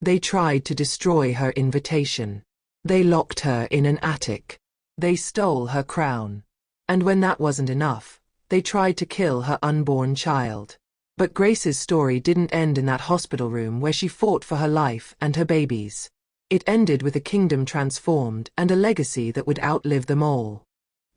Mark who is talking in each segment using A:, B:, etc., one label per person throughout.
A: They tried to destroy her invitation. They locked her in an attic. They stole her crown. And when that wasn't enough, they tried to kill her unborn child. But Grace's story didn't end in that hospital room where she fought for her life and her babies. It ended with a kingdom transformed and a legacy that would outlive them all.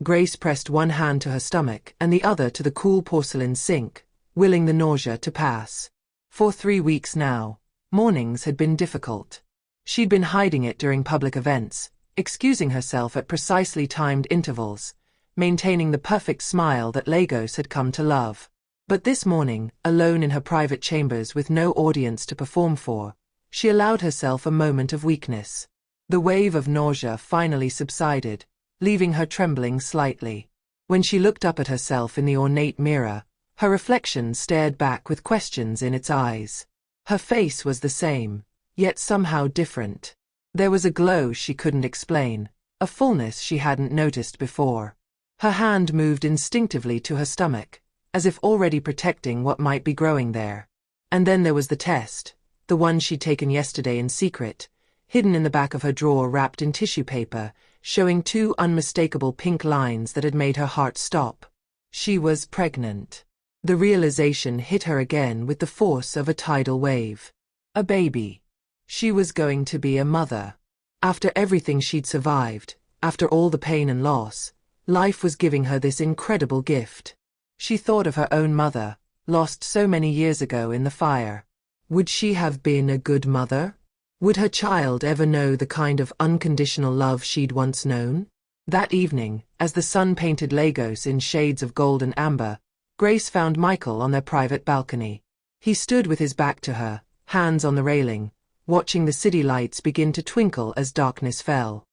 A: Grace pressed one hand to her stomach and the other to the cool porcelain sink, willing the nausea to pass. For 3 weeks now, mornings had been difficult. She'd been hiding it during public events, excusing herself at precisely timed intervals, maintaining the perfect smile that Lagos had come to love. But this morning, alone in her private chambers with no audience to perform for, she allowed herself a moment of weakness. The wave of nausea finally subsided, leaving her trembling slightly. When she looked up at herself in the ornate mirror, her reflection stared back with questions in its eyes. Her face was the same, yet somehow different. There was a glow she couldn't explain, a fullness she hadn't noticed before. Her hand moved instinctively to her stomach, as if already protecting what might be growing there. And then there was the test, the one she'd taken yesterday in secret, hidden in the back of her drawer wrapped in tissue paper, showing 2 unmistakable pink lines that had made her heart stop. She was pregnant. The realization hit her again with the force of a tidal wave. A baby. She was going to be a mother. After everything she'd survived, after all the pain and loss, life was giving her this incredible gift. She thought of her own mother, lost so many years ago in the fire. Would she have been a good mother? Would her child ever know the kind of unconditional love she'd once known? That evening, as the sun painted Lagos in shades of gold and amber, Grace found Michael on their private balcony. He stood with his back to her, hands on the railing, watching the city lights begin to twinkle as darkness fell.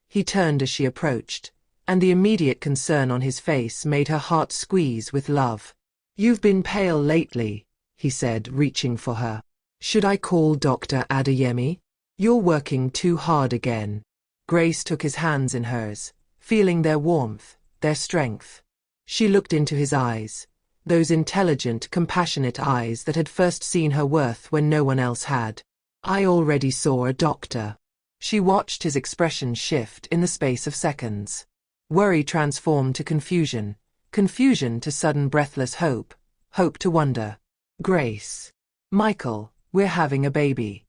A: He turned as she approached, and the immediate concern on his face made her heart squeeze with love. "You've been pale lately," he said, reaching for her. "Should I call Dr. Adeyemi? You're working too hard again." Grace took his hands in hers, feeling their warmth, their strength. She looked into his eyes, those intelligent, compassionate eyes that had first seen her worth when no one else had. "I already saw a doctor." She watched his expression shift in the space of seconds. Worry transformed to confusion, confusion to sudden breathless hope, hope to wonder. "Grace. Michael, we're having a baby."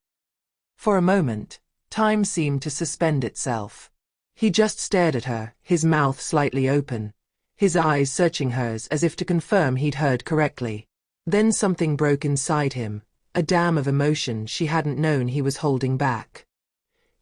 A: For a moment, time seemed to suspend itself. He just stared at her, his mouth slightly open, his eyes searching hers as if to confirm he'd heard correctly. Then something broke inside him, a dam of emotion she hadn't known he was holding back.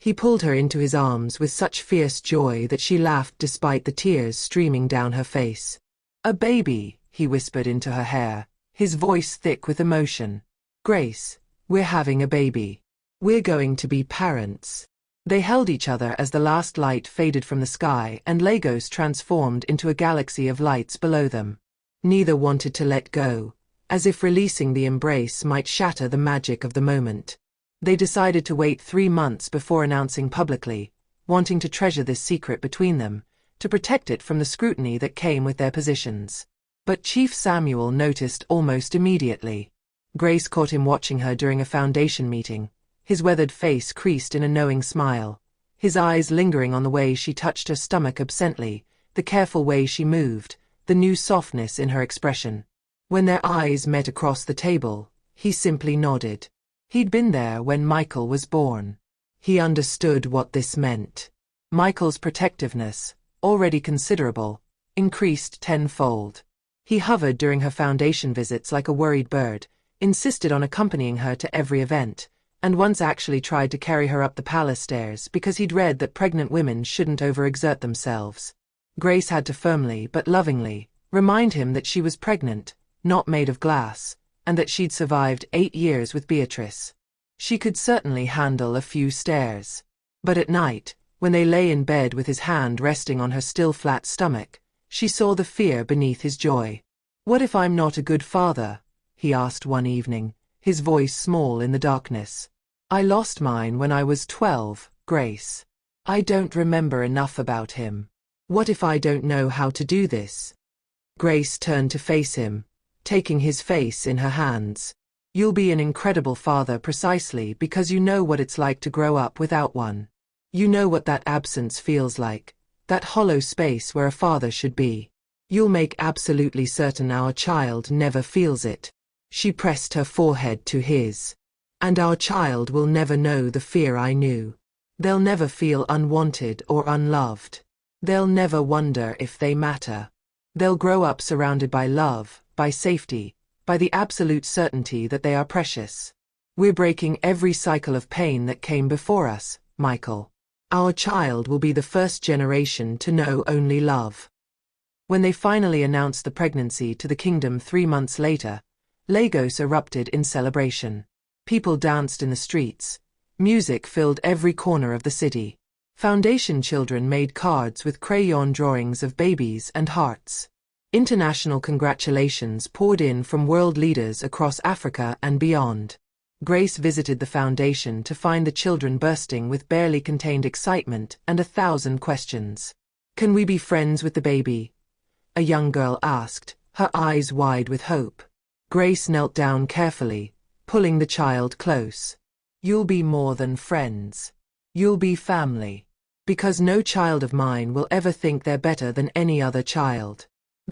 A: He pulled her into his arms with such fierce joy that she laughed despite the tears streaming down her face. "A baby," he whispered into her hair, his voice thick with emotion. "Grace, we're having a baby. We're going to be parents." They held each other as the last light faded from the sky and Lagos transformed into a galaxy of lights below them. Neither wanted to let go, as if releasing the embrace might shatter the magic of the moment. They decided to wait 3 months before announcing publicly, wanting to treasure this secret between them, to protect it from the scrutiny that came with their positions. But Chief Samuel noticed almost immediately. Grace caught him watching her during a foundation meeting, his weathered face creased in a knowing smile, his eyes lingering on the way she touched her stomach absently, the careful way she moved, the new softness in her expression. When their eyes met across the table, he simply nodded. He'd been there when Michael was born. He understood what this meant. Michael's protectiveness, already considerable, increased tenfold. He hovered during her foundation visits like a worried bird, insisted on accompanying her to every event, and once actually tried to carry her up the palace stairs because he'd read that pregnant women shouldn't overexert themselves. Grace had to firmly but lovingly remind him that she was pregnant, not made of glass, and that she'd survived 8 years with Beatrice. She could certainly handle a few stairs. But at night, when they lay in bed with his hand resting on her still flat stomach, she saw the fear beneath his joy. "What if I'm not a good father?" he asked one evening, his voice small in the darkness. "I lost mine when I was 12, Grace. I don't remember enough about him. What if I don't know how to do this?" Grace turned to face him, taking his face in her hands. You'll be an incredible father precisely because you know what it's like to grow up without one. You know what that absence feels like, that hollow space where a father should be. You'll make absolutely certain our child never feels it. She pressed her forehead to his. And our child will never know the fear I knew. They'll never feel unwanted or unloved. They'll never wonder if they matter. They'll grow up surrounded by love, by safety, by the absolute certainty that they are precious. We're breaking every cycle of pain that came before us, Michael. Our child will be the first generation to know only love. When they finally announced the pregnancy to the kingdom 3 months later, Lagos erupted in celebration. People danced in the streets. Music filled every corner of the city. Foundation children made cards with crayon drawings of babies and hearts. International congratulations poured in from world leaders across Africa and beyond. Grace visited the foundation to find the children bursting with barely contained excitement and 1,000 questions. "Can we be friends with the baby?" a young girl asked, her eyes wide with hope. Grace knelt down carefully, pulling the child close. "You'll be more than friends. You'll be family. Because no child of mine will ever think they're better than any other child.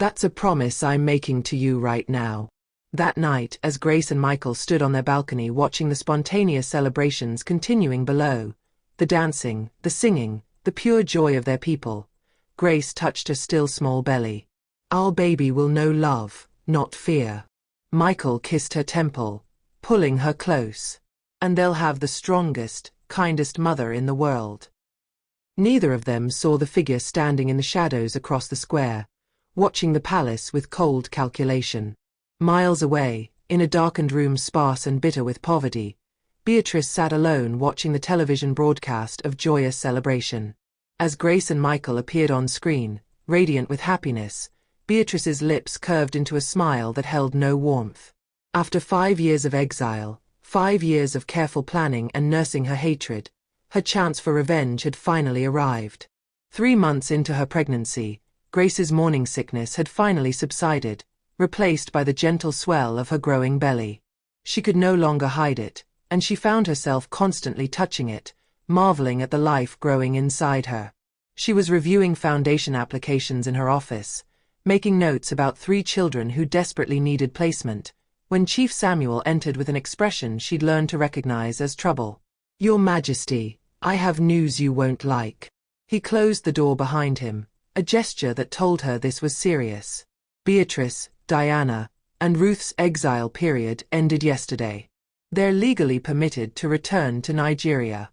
A: That's a promise I'm making to you right now." That night, as Grace and Michael stood on their balcony watching the spontaneous celebrations continuing below, the dancing, the singing, the pure joy of their people, Grace touched her still small belly. "Our baby will know love, not fear." Michael kissed her temple, pulling her close. "And they'll have the strongest, kindest mother in the world." Neither of them saw the figure standing in the shadows across the square, watching the palace with cold calculation. Miles away, in a darkened room sparse and bitter with poverty, Beatrice sat alone watching the television broadcast of joyous celebration. As Grace and Michael appeared on screen, radiant with happiness, Beatrice's lips curved into a smile that held no warmth. After 5 years of exile, 5 years of careful planning and nursing her hatred, her chance for revenge had finally arrived. 3 months into her pregnancy, Grace's morning sickness had finally subsided, replaced by the gentle swell of her growing belly. She could no longer hide it, and she found herself constantly touching it, marveling at the life growing inside her. She was reviewing foundation applications in her office, making notes about 3 children who desperately needed placement, when Chief Samuel entered with an expression she'd learned to recognize as trouble. "Your Majesty, I have news you won't like." He closed the door behind him, a gesture that told her this was serious. Beatrice, Diana, and Ruth's exile period ended yesterday. They're legally permitted to return to Nigeria.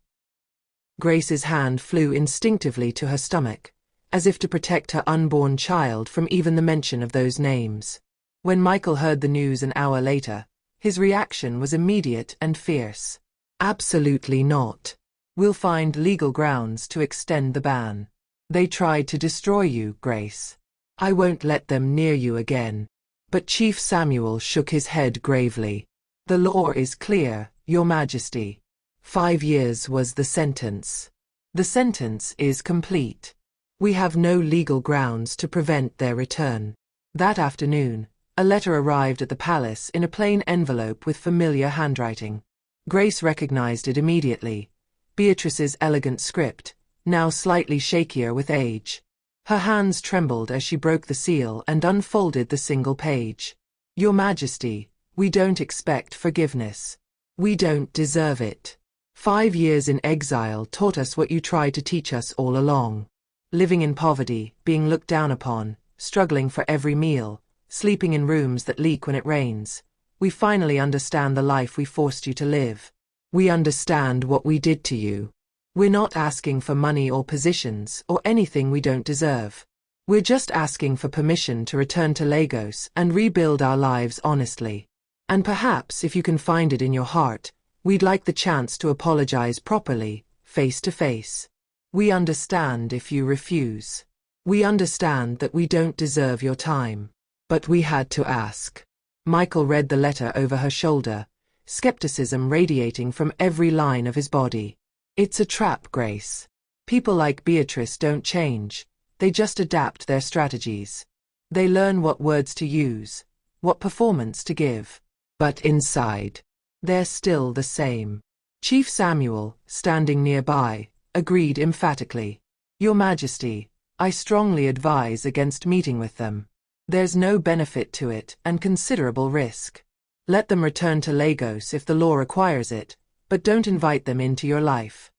A: Grace's hand flew instinctively to her stomach, as if to protect her unborn child from even the mention of those names. When Michael heard the news an hour later, his reaction was immediate and fierce. "Absolutely not. We'll find legal grounds to extend the ban. They tried to destroy you, Grace. I won't let them near you again." But Chief Samuel shook his head gravely. "The law is clear, Your Majesty. 5 years was the sentence. The sentence is complete. We have no legal grounds to prevent their return." That afternoon, a letter arrived at the palace in a plain envelope with familiar handwriting. Grace recognized it immediately. Beatrice's elegant script, now slightly shakier with age. Her hands trembled as she broke the seal and unfolded the single page. "Your Majesty, we don't expect forgiveness. We don't deserve it. 5 years in exile taught us what you tried to teach us all along. Living in poverty, being looked down upon, struggling for every meal, sleeping in rooms that leak when it rains. We finally understand the life we forced you to live. We understand what we did to you. We're not asking for money or positions or anything we don't deserve. We're just asking for permission to return to Lagos and rebuild our lives honestly. And perhaps, if you can find it in your heart, we'd like the chance to apologize properly, face to face. We understand if you refuse. We understand that we don't deserve your time. But we had to ask." Michael read the letter over her shoulder, skepticism radiating from every line of his body. "It's a trap, Grace. People like Beatrice don't change, they just adapt their strategies. They learn what words to use, what performance to give. But inside, They're still the same. Chief Samuel, standing nearby, agreed emphatically. Your Majesty, I strongly advise against meeting with them. There's no benefit to it and considerable risk. Let them return to Lagos if the law requires it, but don't invite them into your life.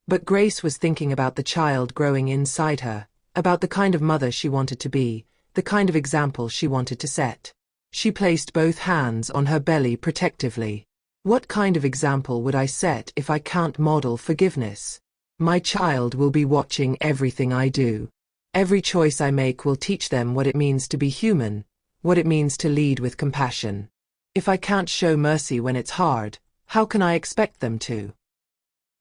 A: But Grace was thinking about the child growing inside her, about the kind of mother she wanted to be, the kind of example she wanted to set. She placed both hands on her belly protectively. What kind of example would I set if I can't model forgiveness? My child will be watching everything I do. Every choice I make will teach them what it means to be human, what it means to lead with compassion. If I can't show mercy when it's hard, how can I expect them to?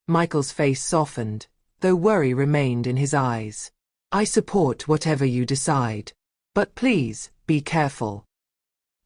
A: Michael's face softened, though worry remained in his eyes. I support whatever you decide. But please, be careful.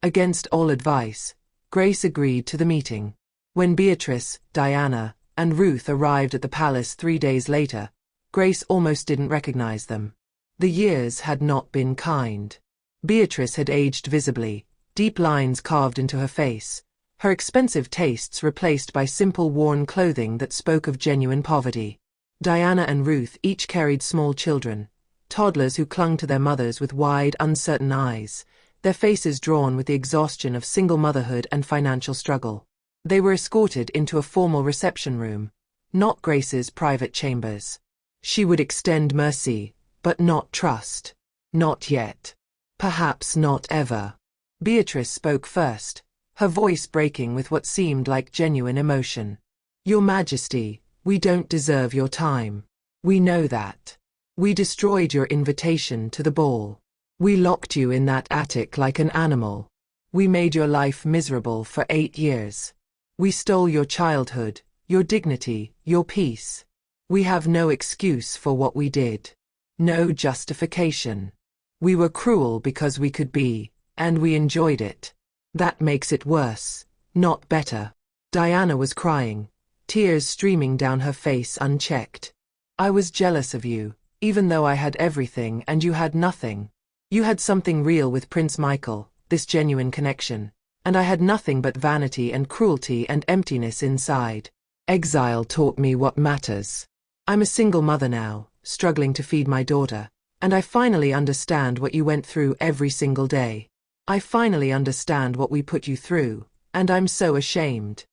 A: Against all advice, Grace agreed to the meeting. When Beatrice, Diana, and Ruth arrived at the palace 3 days later, Grace almost didn't recognize them. The years had not been kind. Beatrice had aged visibly, deep lines carved into her face, her expensive tastes replaced by simple worn clothing that spoke of genuine poverty. Diana and Ruth each carried small children, toddlers who clung to their mothers with wide, uncertain eyes, their faces drawn with the exhaustion of single motherhood and financial struggle. They were escorted into a formal reception room, not Grace's private chambers. She would extend mercy, but not trust. Not yet. Perhaps not ever. Beatrice spoke first, her voice breaking with what seemed like genuine emotion. Your Majesty, we don't deserve your time. We know that. We destroyed your invitation to the ball. We locked you in that attic like an animal. We made your life miserable for 8 years. We stole your childhood, your dignity, your peace. We have no excuse for what we did. No justification. We were cruel because we could be, and we enjoyed it. That makes it worse, not better. Diana was crying, tears streaming down her face unchecked. I was jealous of you, even though I had everything and you had nothing. You had something real with Prince Michael, this genuine connection, and I had nothing but vanity and cruelty and emptiness inside. Exile taught me what matters. I'm a single mother now, struggling to feed my daughter, and I finally understand what you went through every single day. I finally understand what we put you through, and I'm so ashamed.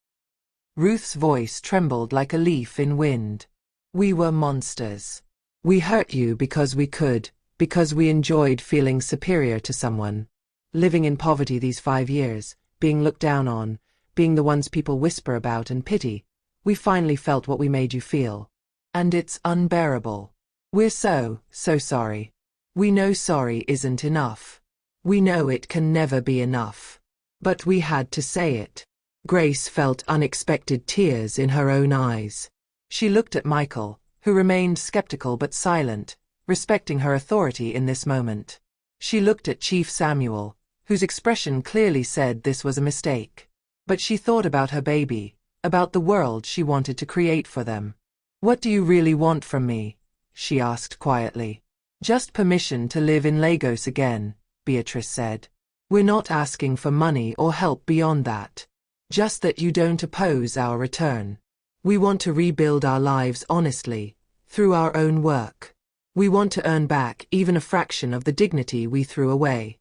A: Ruth's voice trembled like a leaf in wind. We were monsters. We hurt you because we could, because we enjoyed feeling superior to someone. Living in poverty these 5 years, being looked down on, being the ones people whisper about and pity, we finally felt what we made you feel. And it's unbearable. We're so sorry. We know sorry isn't enough. We know it can never be enough. But we had to say it. Grace felt unexpected tears in her own eyes. She looked at Michael, who remained skeptical but silent, respecting her authority in this moment. She looked at Chief Samuel, whose expression clearly said this was a mistake. But she thought about her baby, about the world she wanted to create for them. What do you really want from me? She asked quietly. Just permission to live in Lagos again, Beatrice said. We're not asking for money or help beyond that. Just that you don't oppose our return. We want to rebuild our lives honestly, through our own work. We want to earn back even a fraction of the dignity we threw away.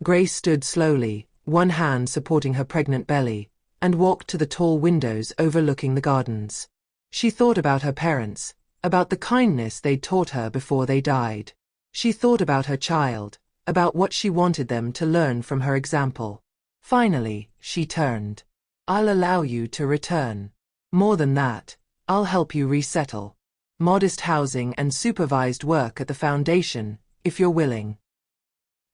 A: Grace stood slowly, one hand supporting her pregnant belly, and walked to the tall windows overlooking the gardens. She thought about her parents, about the kindness they'd taught her before they died. She thought about her child, about what she wanted them to learn from her example. Finally, she turned. I'll allow you to return. More than that, I'll help you resettle. Modest housing and supervised work at the foundation, if you're willing.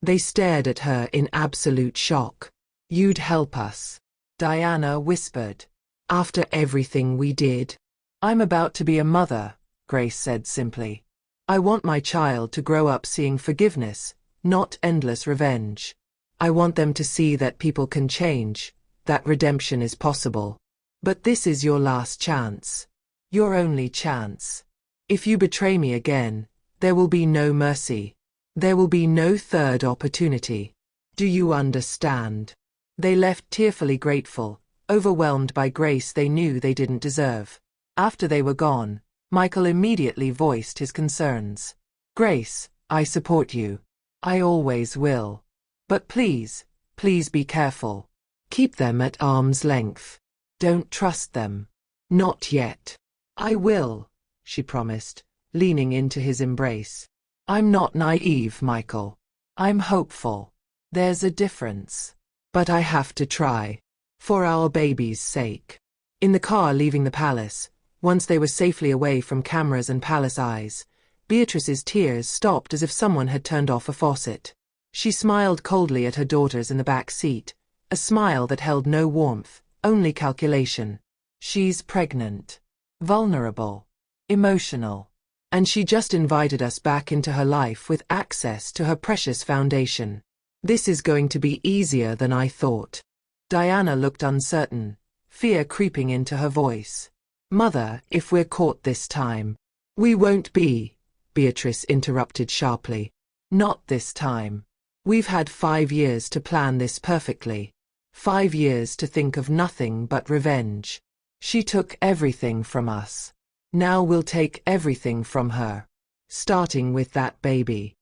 A: They stared at her in absolute shock. You'd help us? Diana whispered. After everything we did? I'm about to be a mother, Grace said simply. I want my child to grow up seeing forgiveness, not endless revenge. I want them to see that people can change, that redemption is possible. But this is your last chance. Your only chance. If you betray me again, there will be no mercy. There will be no third opportunity. Do you understand? They left tearfully grateful, overwhelmed by grace they knew they didn't deserve. After they were gone, Michael immediately voiced his concerns. "Grace, I support you. I always will. But please, please be careful. Keep them at arm's length. Don't trust them. Not yet." "I will," she promised, leaning into his embrace. "I'm not naive, Michael. I'm hopeful. There's a difference. But I have to try. For our baby's sake." In the car leaving the palace, once they were safely away from cameras and palace eyes, Beatrice's tears stopped as if someone had turned off a faucet. She smiled coldly at her daughters in the back seat, a smile that held no warmth, only calculation. She's pregnant, vulnerable, emotional, and she just invited us back into her life with access to her precious foundation. This is going to be easier than I thought. Diana looked uncertain, fear creeping into her voice. Mother, if we're caught this time. We won't be, Beatrice interrupted sharply. Not this time. We've had 5 years to plan this perfectly. 5 years to think of nothing but revenge. She took everything from us. Now we'll take everything from her. Starting with that baby.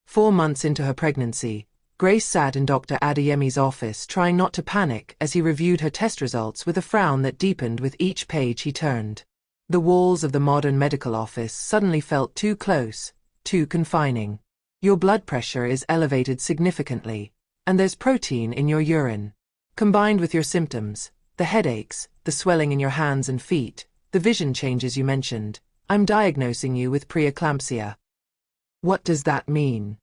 A: 4 months into her pregnancy, Grace sat in Dr. Adeyemi's office trying not to panic as he reviewed her test results with a frown that deepened with each page he turned. The walls of the modern medical office suddenly felt too close, too confining. Your blood pressure is elevated significantly, and there's protein in your urine. Combined with your symptoms, the headaches, the swelling in your hands and feet, the vision changes you mentioned, I'm diagnosing you with preeclampsia. What does that mean?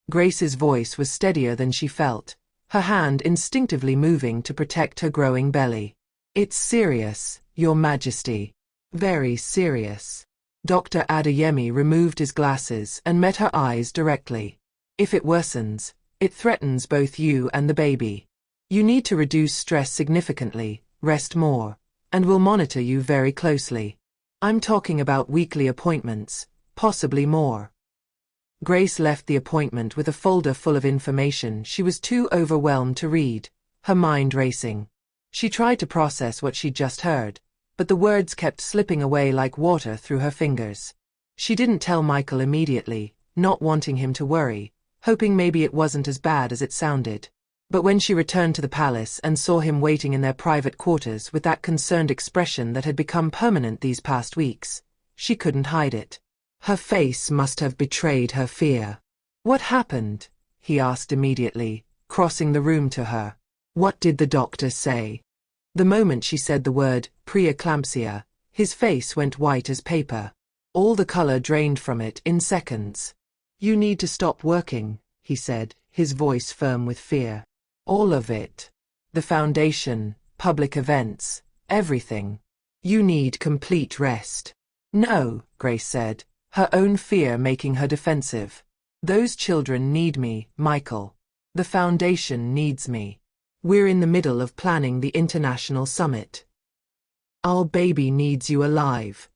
A: Grace's voice was steadier than she felt, her hand instinctively moving to protect her growing belly. It's serious, Your Majesty. Very serious. Dr. Adeyemi removed his glasses and met her eyes directly. If it worsens, it threatens both you and the baby. You need to reduce stress significantly, rest more, and we'll monitor you very closely. I'm talking about weekly appointments, possibly more. Grace left the appointment with a folder full of information she was too overwhelmed to read, her mind racing. She tried to process what she'd just heard, but the words kept slipping away like water through her fingers. She didn't tell Michael immediately, not wanting him to worry, hoping maybe it wasn't as bad as it sounded. But when she returned to the palace and saw him waiting in their private quarters with that concerned expression that had become permanent these past weeks, she couldn't hide it. Her face must have betrayed her fear. "What happened?" he asked immediately, crossing the room to her. "What did the doctor say?" The moment she said the word preeclampsia, his face went white as paper. All the color drained from it in seconds. "You need to stop working," he said, his voice firm with fear. "All of it. The foundation, public events, everything. You need complete rest." "No," Grace said, her own fear making her defensive. "Those children need me, Michael. The foundation needs me. We're in the middle of planning the international summit. Our baby needs you alive."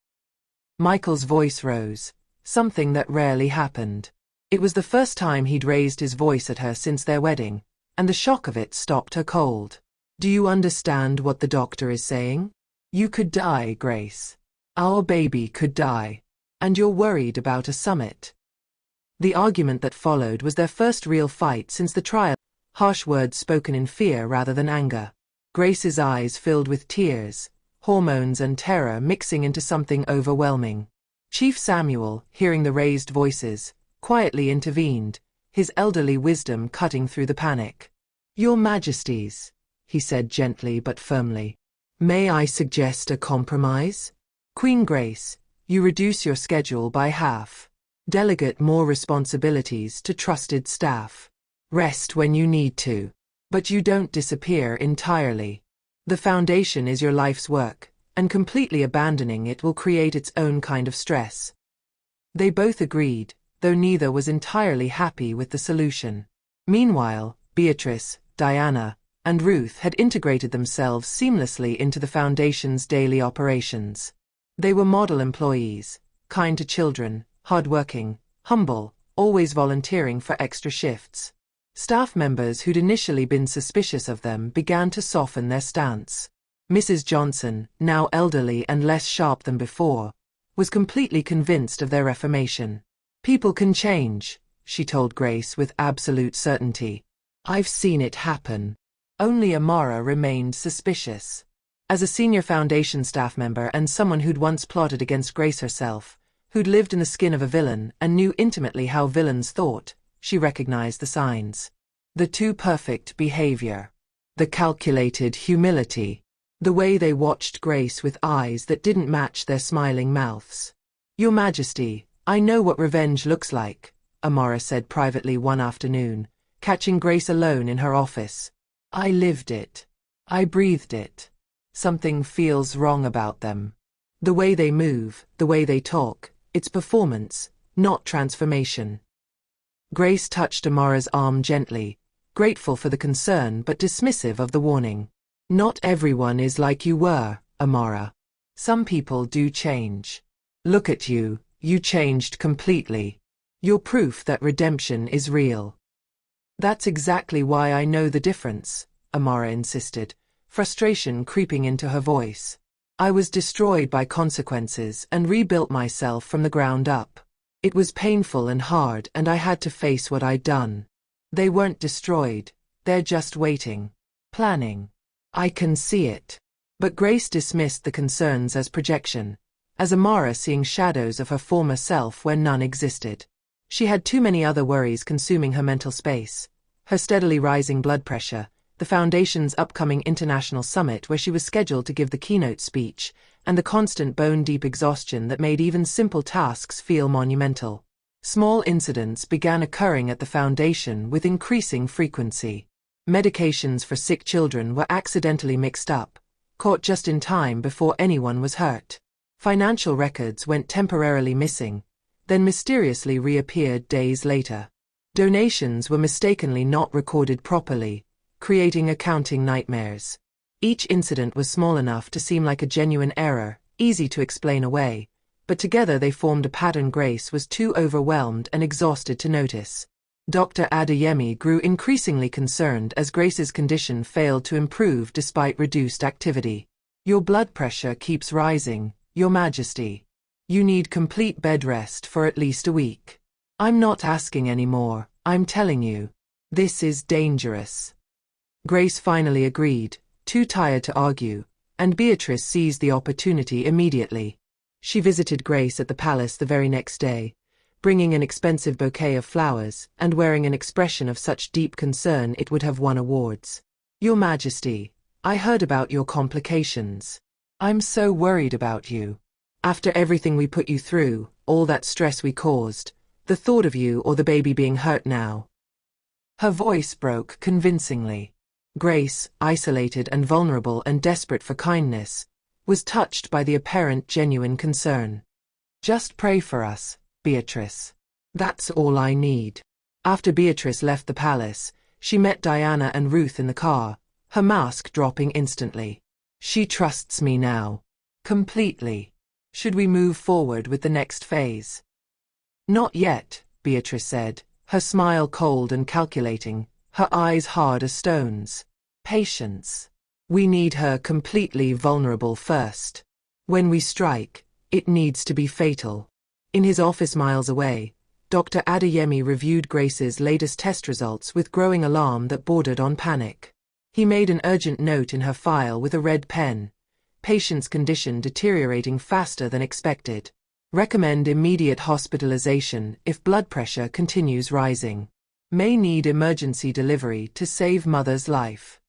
A: Michael's voice rose, something that rarely happened. It was the first time he'd raised his voice at her since their wedding, and the shock of it stopped her cold. "Do you understand what the doctor is saying? You could die, Grace. Our baby could die. And you're worried about a summit." The argument that followed was their first real fight since the trial, harsh words spoken in fear rather than anger. Grace's eyes filled with tears, hormones and terror mixing into something overwhelming. Chief Samuel, hearing the raised voices, quietly intervened, his elderly wisdom cutting through the panic. "Your Majesties," he said gently but firmly, "may I suggest a compromise? Queen Grace, you reduce your schedule by half. Delegate more responsibilities to trusted staff. Rest when you need to. But you don't disappear entirely. The foundation is your life's work, and completely abandoning it will create its own kind of stress." They both agreed, though neither was entirely happy with the solution. Meanwhile, Beatrice, Diana, and Ruth had integrated themselves seamlessly into the foundation's daily operations. They were model employees, kind to children, hardworking, humble, always volunteering for extra shifts. Staff members who'd initially been suspicious of them began to soften their stance. Mrs. Johnson, now elderly and less sharp than before, was completely convinced of their reformation. "People can change," she told Grace with absolute certainty. "I've seen it happen." Only Amara remained suspicious. As a senior Foundation staff member and someone who'd once plotted against Grace herself, who'd lived in the skin of a villain and knew intimately how villains thought, she recognized the signs. The too perfect behavior. The calculated humility. The way they watched Grace with eyes that didn't match their smiling mouths. "Your Majesty, I know what revenge looks like," Amara said privately one afternoon, catching Grace alone in her office. "I lived it. I breathed it. Something feels wrong about them. The way they move, the way they talk, it's performance, not transformation." Grace touched Amara's arm gently, grateful for the concern but dismissive of the warning. "Not everyone is like you were, Amara. Some people do change. Look at you, you changed completely. You're proof that redemption is real." "That's exactly why I know the difference," Amara insisted, frustration creeping into her voice. "I was destroyed by consequences and rebuilt myself from the ground up. It was painful and hard and I had to face what I'd done. They weren't destroyed, they're just waiting. Planning. I can see it." But Grace dismissed the concerns as projection, as Amara seeing shadows of her former self where none existed. She had too many other worries consuming her mental space. Her steadily rising blood pressure, the Foundation's upcoming international summit where she was scheduled to give the keynote speech, and the constant bone-deep exhaustion that made even simple tasks feel monumental. Small incidents began occurring at the Foundation with increasing frequency. Medications for sick children were accidentally mixed up, caught just in time before anyone was hurt. Financial records went temporarily missing, then mysteriously reappeared days later. Donations were mistakenly not recorded properly, creating accounting nightmares. Each incident was small enough to seem like a genuine error, easy to explain away, but together they formed a pattern Grace was too overwhelmed and exhausted to notice. Dr. Adeyemi grew increasingly concerned as Grace's condition failed to improve despite reduced activity. "Your blood pressure keeps rising, Your Majesty. You need complete bed rest for at least a week." "I'm not asking anymore, I'm telling you. This is dangerous." Grace finally agreed, too tired to argue, and Beatrice seized the opportunity immediately. She visited Grace at the palace the very next day, bringing an expensive bouquet of flowers and wearing an expression of such deep concern it would have won awards. "Your Majesty, I heard about your complications. I'm so worried about you. After everything we put you through, all that stress we caused, the thought of you or the baby being hurt now." Her voice broke convincingly. Grace, isolated and vulnerable and desperate for kindness, was touched by the apparent genuine concern. "Just pray for us, Beatrice. That's all I need." After Beatrice left the palace, she met Diana and Ruth in the car, her mask dropping instantly. "She trusts me now. Completely. Should we move forward with the next phase?" "Not yet," Beatrice said, her smile cold and calculating, her eyes hard as stones. "Patience. We need her completely vulnerable first. When we strike, it needs to be fatal." In his office miles away, Dr. Adeyemi reviewed Grace's latest test results with growing alarm that bordered on panic. He made an urgent note in her file with a red pen. "Patient's condition deteriorating faster than expected. Recommend immediate hospitalization if blood pressure continues rising. May need emergency delivery to save mother's life."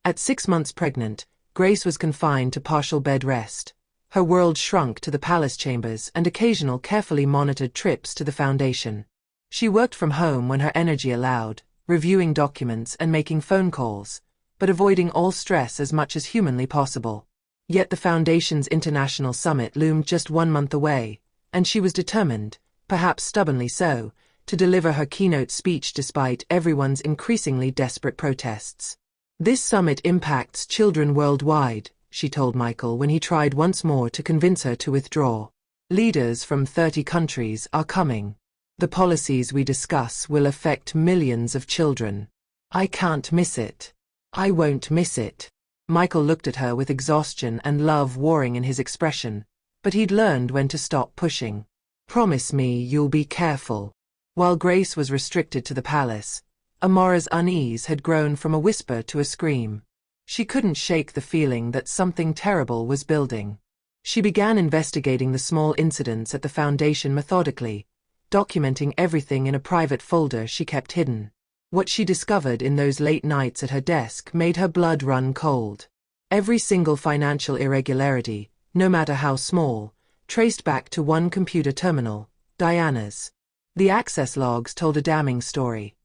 A: At 6 months pregnant, Grace was confined to partial bed rest. Her world shrunk to the palace chambers and occasional carefully monitored trips to the Foundation. She worked from home when her energy allowed, reviewing documents and making phone calls, but avoiding all stress as much as humanly possible. Yet the Foundation's international summit loomed just 1 month away, and she was determined, perhaps stubbornly so, to deliver her keynote speech despite everyone's increasingly desperate protests. "This summit impacts children worldwide," she told Michael when he tried once more to convince her to withdraw. "Leaders from 30 countries are coming. The policies we discuss will affect millions of children." I can't miss it. I won't miss it. Michael looked at her with exhaustion and love warring in his expression, but he'd learned when to stop pushing. Promise me you'll be careful. While Grace was restricted to the palace, Amora's unease had grown from a whisper to a scream. She couldn't shake the feeling that something terrible was building. She began investigating the small incidents at the Foundation methodically, documenting everything in a private folder she kept hidden. What she discovered in those late nights at her desk made her blood run cold. Every single financial irregularity, no matter how small, traced back to one computer terminal, Diana's. The access logs told a damning story.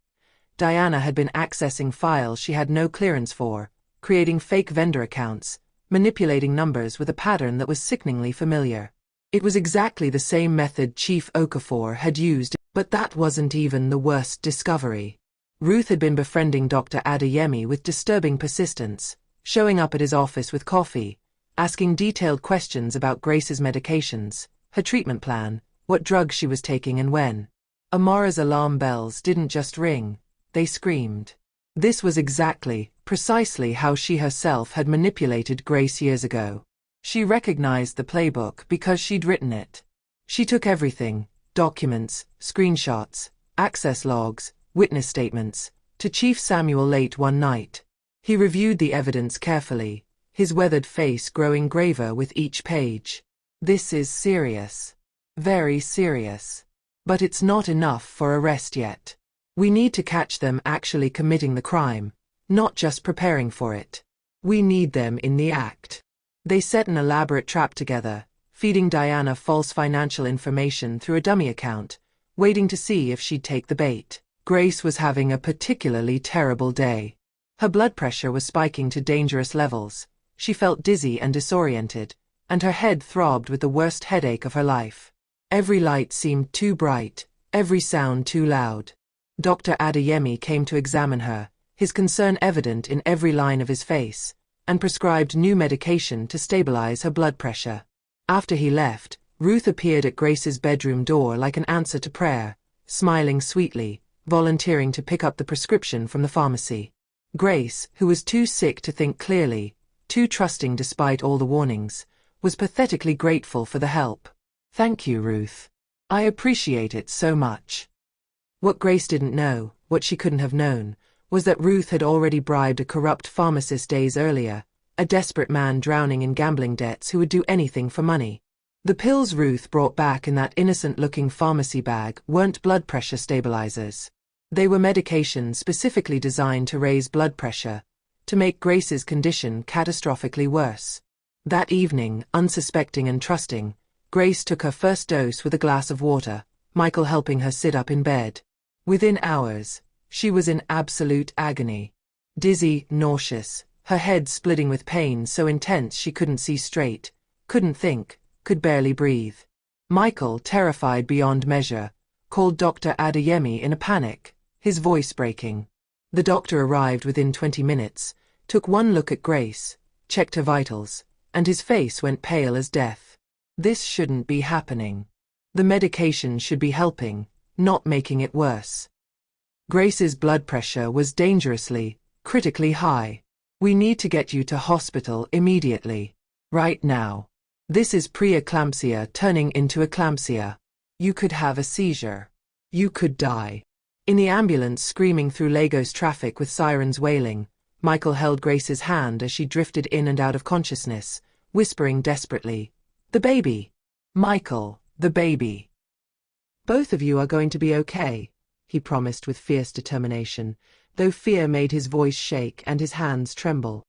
A: Diana had been accessing files she had no clearance for, creating fake vendor accounts, manipulating numbers with a pattern that was sickeningly familiar. It was exactly the same method Chief Okafor had used, but that wasn't even the worst discovery. Ruth had been befriending Dr. Adeyemi with disturbing persistence, showing up at his office with coffee, asking detailed questions about Grace's medications, her treatment plan, what drugs she was taking and when. Amora's alarm bells didn't just ring, they screamed. This was precisely how she herself had manipulated Grace years ago. She recognized the playbook because she'd written it. She took everything, documents, screenshots, access logs, witness statements, to Chief Samuel late one night. He reviewed the evidence carefully, his weathered face growing graver with each page. This is serious. Very serious. But it's not enough for arrest yet. We need to catch them actually committing the crime, not just preparing for it. We need them in the act. They set an elaborate trap together, feeding Diana false financial information through a dummy account, waiting to see if she'd take the bait. Grace was having a particularly terrible day. Her blood pressure was spiking to dangerous levels, she felt dizzy and disoriented, and her head throbbed with the worst headache of her life. Every light seemed too bright, every sound too loud. Dr. Adeyemi came to examine her, his concern evident in every line of his face, and prescribed new medication to stabilize her blood pressure. After he left, Ruth appeared at Grace's bedroom door like an answer to prayer, smiling sweetly, volunteering to pick up the prescription from the pharmacy. Grace, who was too sick to think clearly, too trusting despite all the warnings, was pathetically grateful for the help. Thank you, Ruth. I appreciate it so much. What Grace didn't know, what she couldn't have known, was that Ruth had already bribed a corrupt pharmacist days earlier, a desperate man drowning in gambling debts who would do anything for money. The pills Ruth brought back in that innocent-looking pharmacy bag weren't blood pressure stabilizers. They were medications specifically designed to raise blood pressure, to make Grace's condition catastrophically worse. That evening, unsuspecting and trusting, Grace took her first dose with a glass of water, Michael helping her sit up in bed. Within hours, she was in absolute agony. Dizzy, nauseous, her head splitting with pain so intense she couldn't see straight, couldn't think, could barely breathe. Michael, terrified beyond measure, called Dr. Adeyemi in a panic, his voice breaking. The doctor arrived within 20 minutes, took one look at Grace, checked her vitals, and his face went pale as death. This shouldn't be happening. The medication should be helping, not making it worse. Grace's blood pressure was dangerously, critically high. We need to get you to hospital immediately. Right now. This is pre-eclampsia turning into eclampsia. You could have a seizure. You could die. In the ambulance screaming through Lagos traffic with sirens wailing, Michael held Grace's hand as she drifted in and out of consciousness, whispering desperately, "The baby! Michael, the baby!" "Both of you are going to be okay," he promised with fierce determination, though fear made his voice shake and his hands tremble.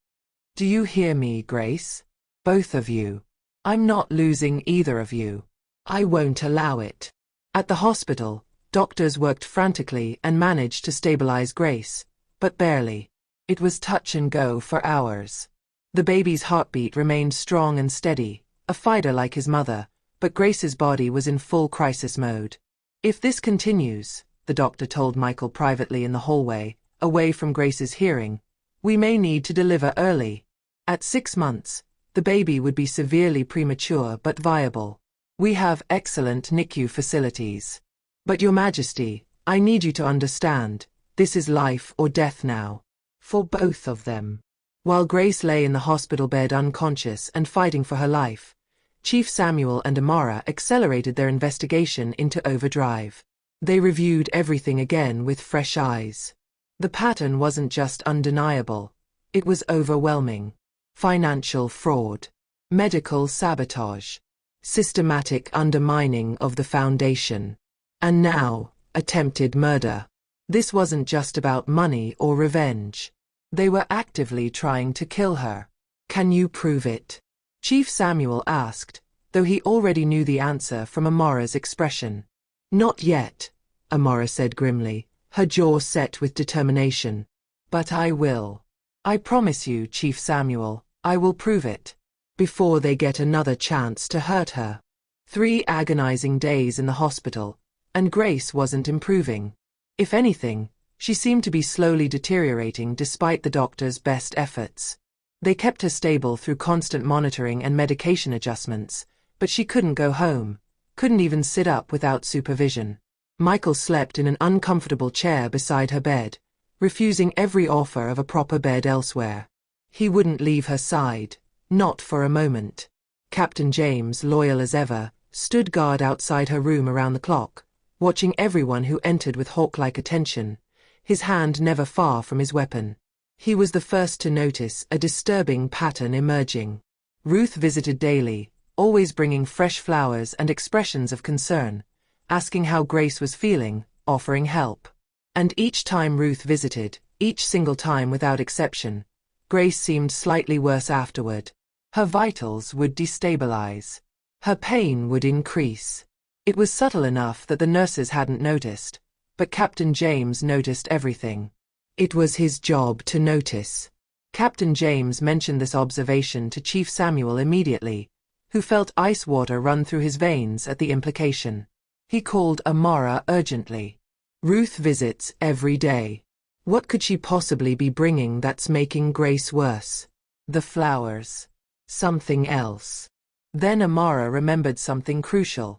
A: "Do you hear me, Grace? Both of you. I'm not losing either of you. I won't allow it." At the hospital, doctors worked frantically and managed to stabilize Grace, but barely. It was touch and go for hours. The baby's heartbeat remained strong and steady, a fighter like his mother, but Grace's body was in full crisis mode. "If this continues," the doctor told Michael privately in the hallway, away from Grace's hearing, "we may need to deliver early. At 6 months, the baby would be severely premature but viable. We have excellent NICU facilities. But Your Majesty, I need you to understand, This is life or death now. For both of them. While Grace lay in the hospital bed unconscious and fighting for her life, Chief Samuel and Amara accelerated their investigation into overdrive. They reviewed everything again with fresh eyes. The pattern wasn't just undeniable, it was overwhelming. Financial fraud, medical sabotage, systematic undermining of the foundation, and now, attempted murder. This wasn't just about money or revenge. They were actively trying to kill her. Can you prove it? Chief Samuel asked, though he already knew the answer from Amara's expression. Not yet, Amara said grimly, her jaw set with determination. But I will. I promise you, Chief Samuel, I will prove it. Before they get another chance to hurt her. 3 agonizing days in the hospital, and Grace wasn't improving. If anything, she seemed to be slowly deteriorating despite the doctor's best efforts. They kept her stable through constant monitoring and medication adjustments, but she couldn't go home, couldn't even sit up without supervision. Michael slept in an uncomfortable chair beside her bed, refusing every offer of a proper bed elsewhere. He wouldn't leave her side, not for a moment. Captain James, loyal as ever, stood guard outside her room around the clock, watching everyone who entered with hawk-like attention, his hand never far from his weapon. He was the first to notice a disturbing pattern emerging. Ruth visited daily, always bringing fresh flowers and expressions of concern, asking how Grace was feeling, offering help. And each time Ruth visited, each single time without exception, Grace seemed slightly worse afterward. Her vitals would destabilize. Her pain would increase. It was subtle enough that the nurses hadn't noticed, but Captain James noticed everything. It was his job to notice. Captain James mentioned this observation to Chief Samuel immediately, who felt ice water run through his veins at the implication. He called Amara urgently. Ruth visits every day. What could she possibly be bringing that's making Grace worse? The flowers. Something else. Then Amara remembered something crucial.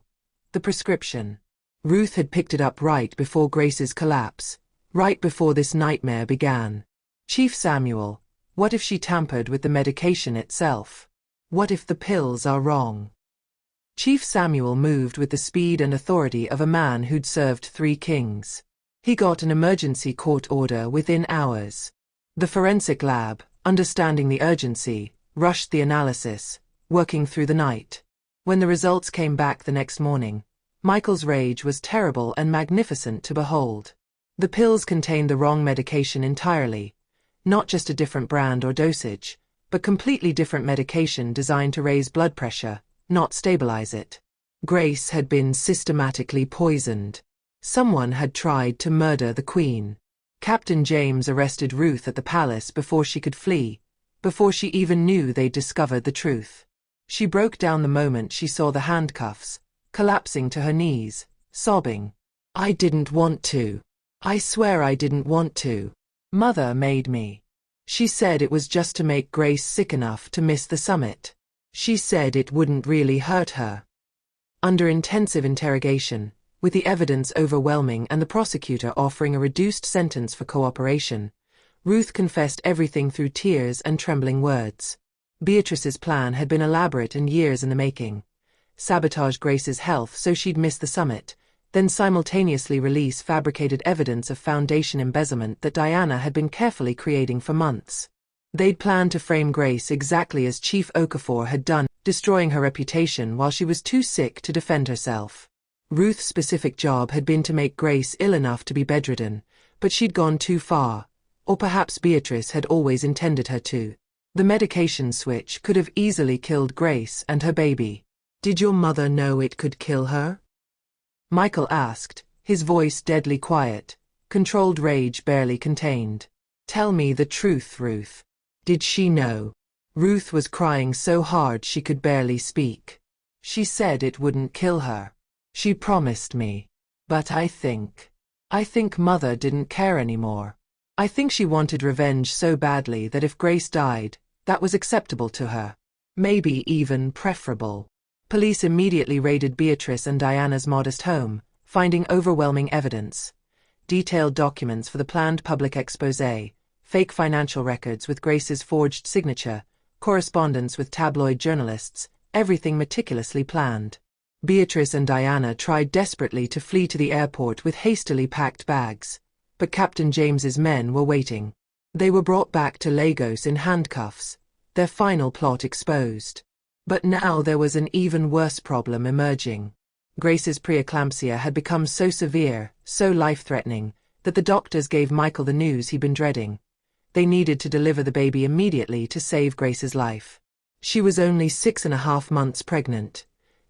A: The prescription. Ruth had picked it up right before Grace's collapse, right before this nightmare began. Chief Samuel, what if she tampered with the medication itself? What if the pills are wrong? Chief Samuel moved with the speed and authority of a man who'd served 3 kings. He got an emergency court order within hours. The forensic lab, understanding the urgency, rushed the analysis, working through the night. When the results came back the next morning, Michael's rage was terrible and magnificent to behold. The pills contained the wrong medication entirely, not just a different brand or dosage, but completely different medication designed to raise blood pressure, not stabilize it. Grace had been systematically poisoned. Someone had tried to murder the Queen. Captain James arrested Ruth at the palace before she could flee, before she even knew they'd discovered the truth. She broke down the moment she saw the handcuffs, collapsing to her knees, sobbing. I didn't want to. I swear I didn't want to. Mother made me. She said it was just to make Grace sick enough to miss the summit. She said it wouldn't really hurt her. Under intensive interrogation, with the evidence overwhelming and the prosecutor offering a reduced sentence for cooperation, Ruth confessed everything through tears and trembling words. Beatrice's plan had been elaborate and years in the making. Sabotage Grace's health so she'd miss the summit, then simultaneously release fabricated evidence of foundation embezzlement that Diana had been carefully creating for months. They'd planned to frame Grace exactly as Chief Okafor had done, destroying her reputation while she was too sick to defend herself. Ruth's specific job had been to make Grace ill enough to be bedridden, but she'd gone too far, or perhaps Beatrice had always intended her to. The medication switch could have easily killed Grace and her baby. Did your mother know it could kill her? Michael asked, his voice deadly quiet, controlled rage barely contained. Tell me the truth, Ruth. Did she know? Ruth was crying so hard she could barely speak. She said it wouldn't kill her. She promised me. But I think Mother didn't care anymore. I think she wanted revenge so badly that if Grace died, that was acceptable to her. Maybe even preferable. Police immediately raided Beatrice and Diana's modest home, finding overwhelming evidence. detailed documents for the planned public exposé, fake financial records with Grace's forged signature, correspondence with tabloid journalists, everything meticulously planned. Beatrice and Diana tried desperately to flee to the airport with hastily packed bags, but Captain James's men were waiting. They were brought back to Lagos in handcuffs, their final plot exposed. But now there was an even worse problem emerging. Grace's preeclampsia had become so severe, so life-threatening, that the doctors gave Michael the news he'd been dreading. They needed to deliver the baby immediately to save Grace's life. She was only 6.5 months pregnant,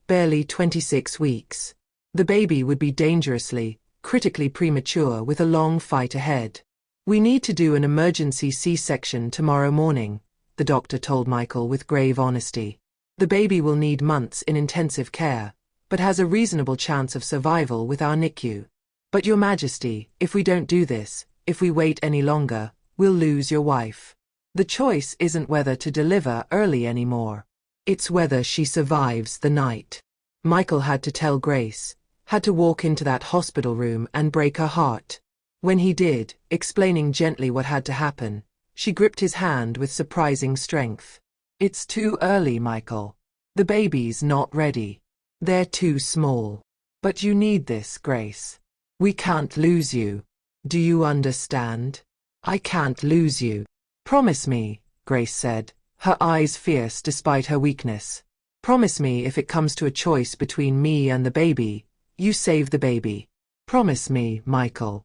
A: barely 26 weeks. The baby would be dangerously, critically premature with a long fight ahead. "We need to do an emergency C-section tomorrow morning," the doctor told Michael with grave honesty. "The baby will need months in intensive care, but has a reasonable chance of survival with our NICU. But Your Majesty, if we don't do this, if we wait any longer, we'll lose your wife. The choice isn't whether to deliver early anymore. It's whether she survives the night." Michael had to tell Grace, had to walk into that hospital room and break her heart. When he did, explaining gently what had to happen, she gripped his hand with surprising strength. "It's too early, Michael. The baby's not ready. They're too small. But you need this, Grace. We can't lose you. Do you understand? I can't lose you. Promise me," Grace said, her eyes fierce despite her weakness. "Promise me if it comes to a choice between me and the baby, you save the baby. Promise me, Michael."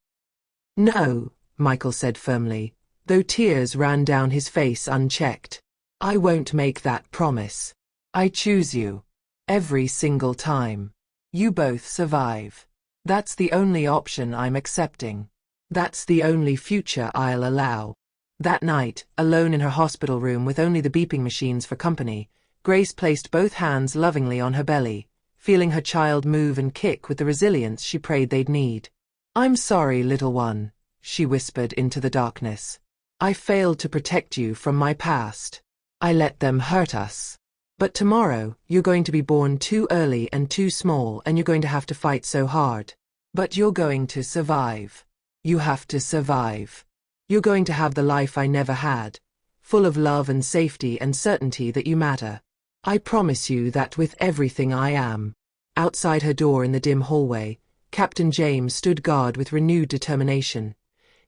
A: "No," Michael said firmly, though tears ran down his face unchecked. "I won't make that promise. I choose you. Every single time. You both survive. That's the only option I'm accepting. That's the only future I'll allow." That night, alone in her hospital room with only the beeping machines for company, Grace placed both hands lovingly on her belly, feeling her child move and kick with the resilience she prayed they'd need. "I'm sorry, little one," she whispered into the darkness. "I failed to protect you from my past. I let them hurt us. But tomorrow, you're going to be born too early and too small, and you're going to have to fight so hard. But you're going to survive. You have to survive. You're going to have the life I never had, full of love and safety and certainty that you matter. I promise you that with everything I am." Outside her door in the dim hallway, Captain James stood guard with renewed determination,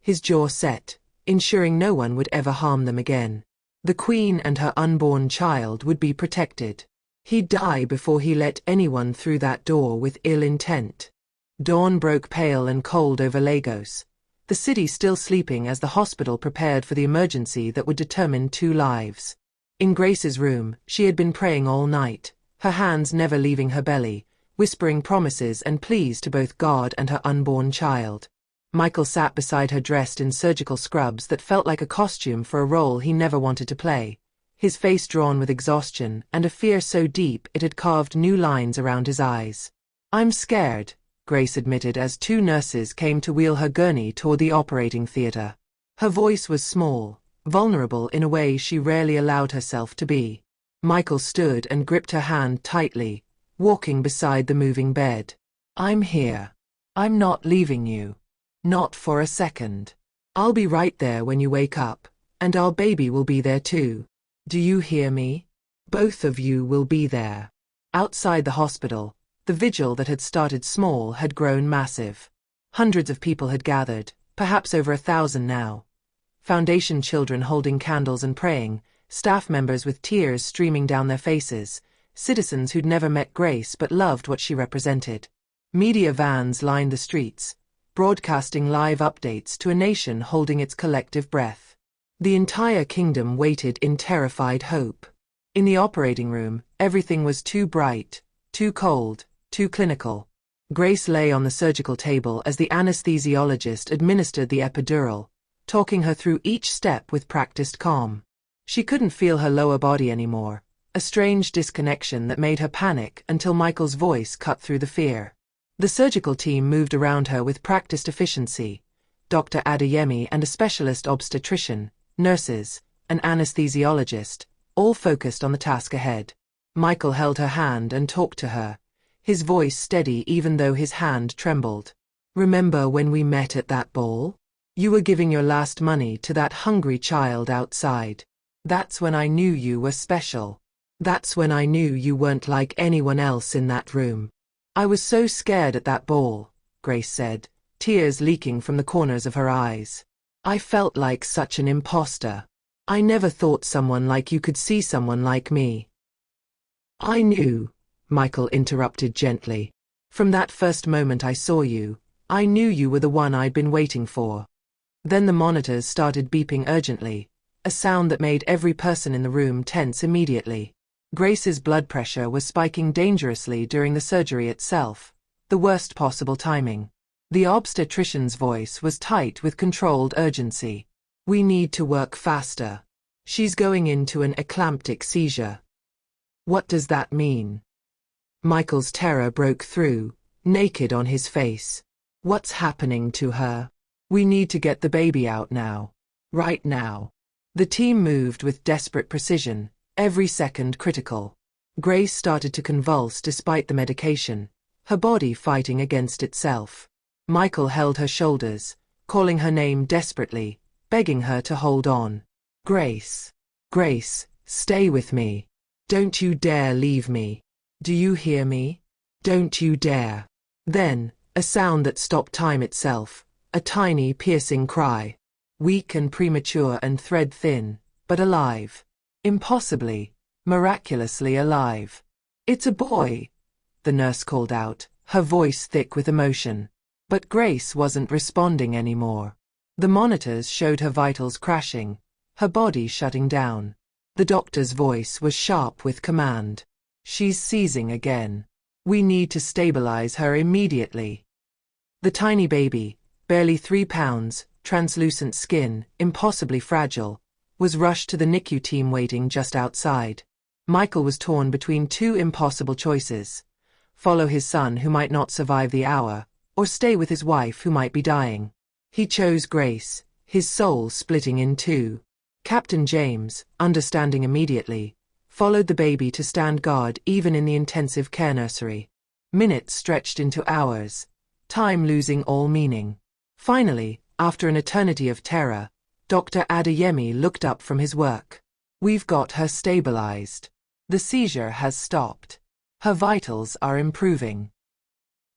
A: his jaw set, ensuring no one would ever harm them again. The Queen and her unborn child would be protected. He'd die before he let anyone through that door with ill intent. Dawn broke pale and cold over Lagos, the city still sleeping as the hospital prepared for the emergency that would determine 2 lives. In Grace's room, she had been praying all night, her hands never leaving her belly, whispering promises and pleas to both God and her unborn child. Michael sat beside her dressed in surgical scrubs that felt like a costume for a role he never wanted to play, his face drawn with exhaustion and a fear so deep it had carved new lines around his eyes. "I'm scared," Grace admitted as 2 nurses came to wheel her gurney toward the operating theater. Her voice was small, vulnerable in a way she rarely allowed herself to be. Michael stood and gripped her hand tightly, walking beside the moving bed. "I'm here. I'm not leaving you. Not for a second. I'll be right there when you wake up, and our baby will be there too. Do you hear me? Both of you will be there." Outside the hospital, the vigil that had started small had grown massive. Hundreds of people had gathered, perhaps over 1,000 now. Foundation children holding candles and praying, staff members with tears streaming down their faces, citizens who'd never met Grace but loved what she represented. Media vans lined the streets, broadcasting live updates to a nation holding its collective breath. The entire kingdom waited in terrified hope. In the operating room, everything was too bright, too cold, too clinical. Grace lay on the surgical table as the anesthesiologist administered the epidural, talking her through each step with practiced calm. She couldn't feel her lower body anymore, a strange disconnection that made her panic until Michael's voice cut through the fear. The surgical team moved around her with practiced efficiency. Dr. Adeyemi and a specialist obstetrician, nurses, an anesthesiologist, all focused on the task ahead. Michael held her hand and talked to her, his voice steady even though his hand trembled. Remember when we met at that ball? You were giving your last money to that hungry child outside. That's when I knew you were special. That's when I knew you weren't like anyone else in that room. I was so scared at that ball, Grace said, tears leaking from the corners of her eyes. I felt like such an imposter. I never thought someone like you could see someone like me. I knew, Michael interrupted gently. From that first moment I saw you, I knew you were the one I'd been waiting for. Then the monitors started beeping urgently, a sound that made every person in the room tense immediately. Grace's blood pressure was spiking dangerously during the surgery itself, the worst possible timing. The obstetrician's voice was tight with controlled urgency. We need to work faster. She's going into an eclamptic seizure. What does that mean? Michael's terror broke through, naked on his face. What's happening to her? We need to get the baby out now. Right now. The team moved with desperate precision, every second critical. Grace started to convulse despite the medication, her body fighting against itself. Michael held her shoulders, calling her name desperately, begging her to hold on. Grace. Grace, stay with me. Don't you dare leave me. Do you hear me? Don't you dare. Then, a sound that stopped time itself, a tiny piercing cry. Weak and premature and thread-thin, but alive. Impossibly, miraculously alive. It's a boy, the nurse called out, her voice thick with emotion. But Grace wasn't responding anymore. The monitors showed her vitals crashing, her body shutting down. The doctor's voice was sharp with command. She's seizing again. We need to stabilize her immediately. The tiny baby, barely 3 pounds, translucent skin, impossibly fragile, was rushed to the NICU team waiting just outside. Michael was torn between two impossible choices: follow his son who might not survive the hour, or stay with his wife who might be dying. He chose Grace, his soul splitting in two. Captain James, understanding immediately, followed the baby to stand guard even in the intensive care nursery. Minutes stretched into hours, time losing all meaning. Finally, after an eternity of terror, Dr. Adeyemi looked up from his work. We've got her stabilized. The seizure has stopped. Her vitals are improving.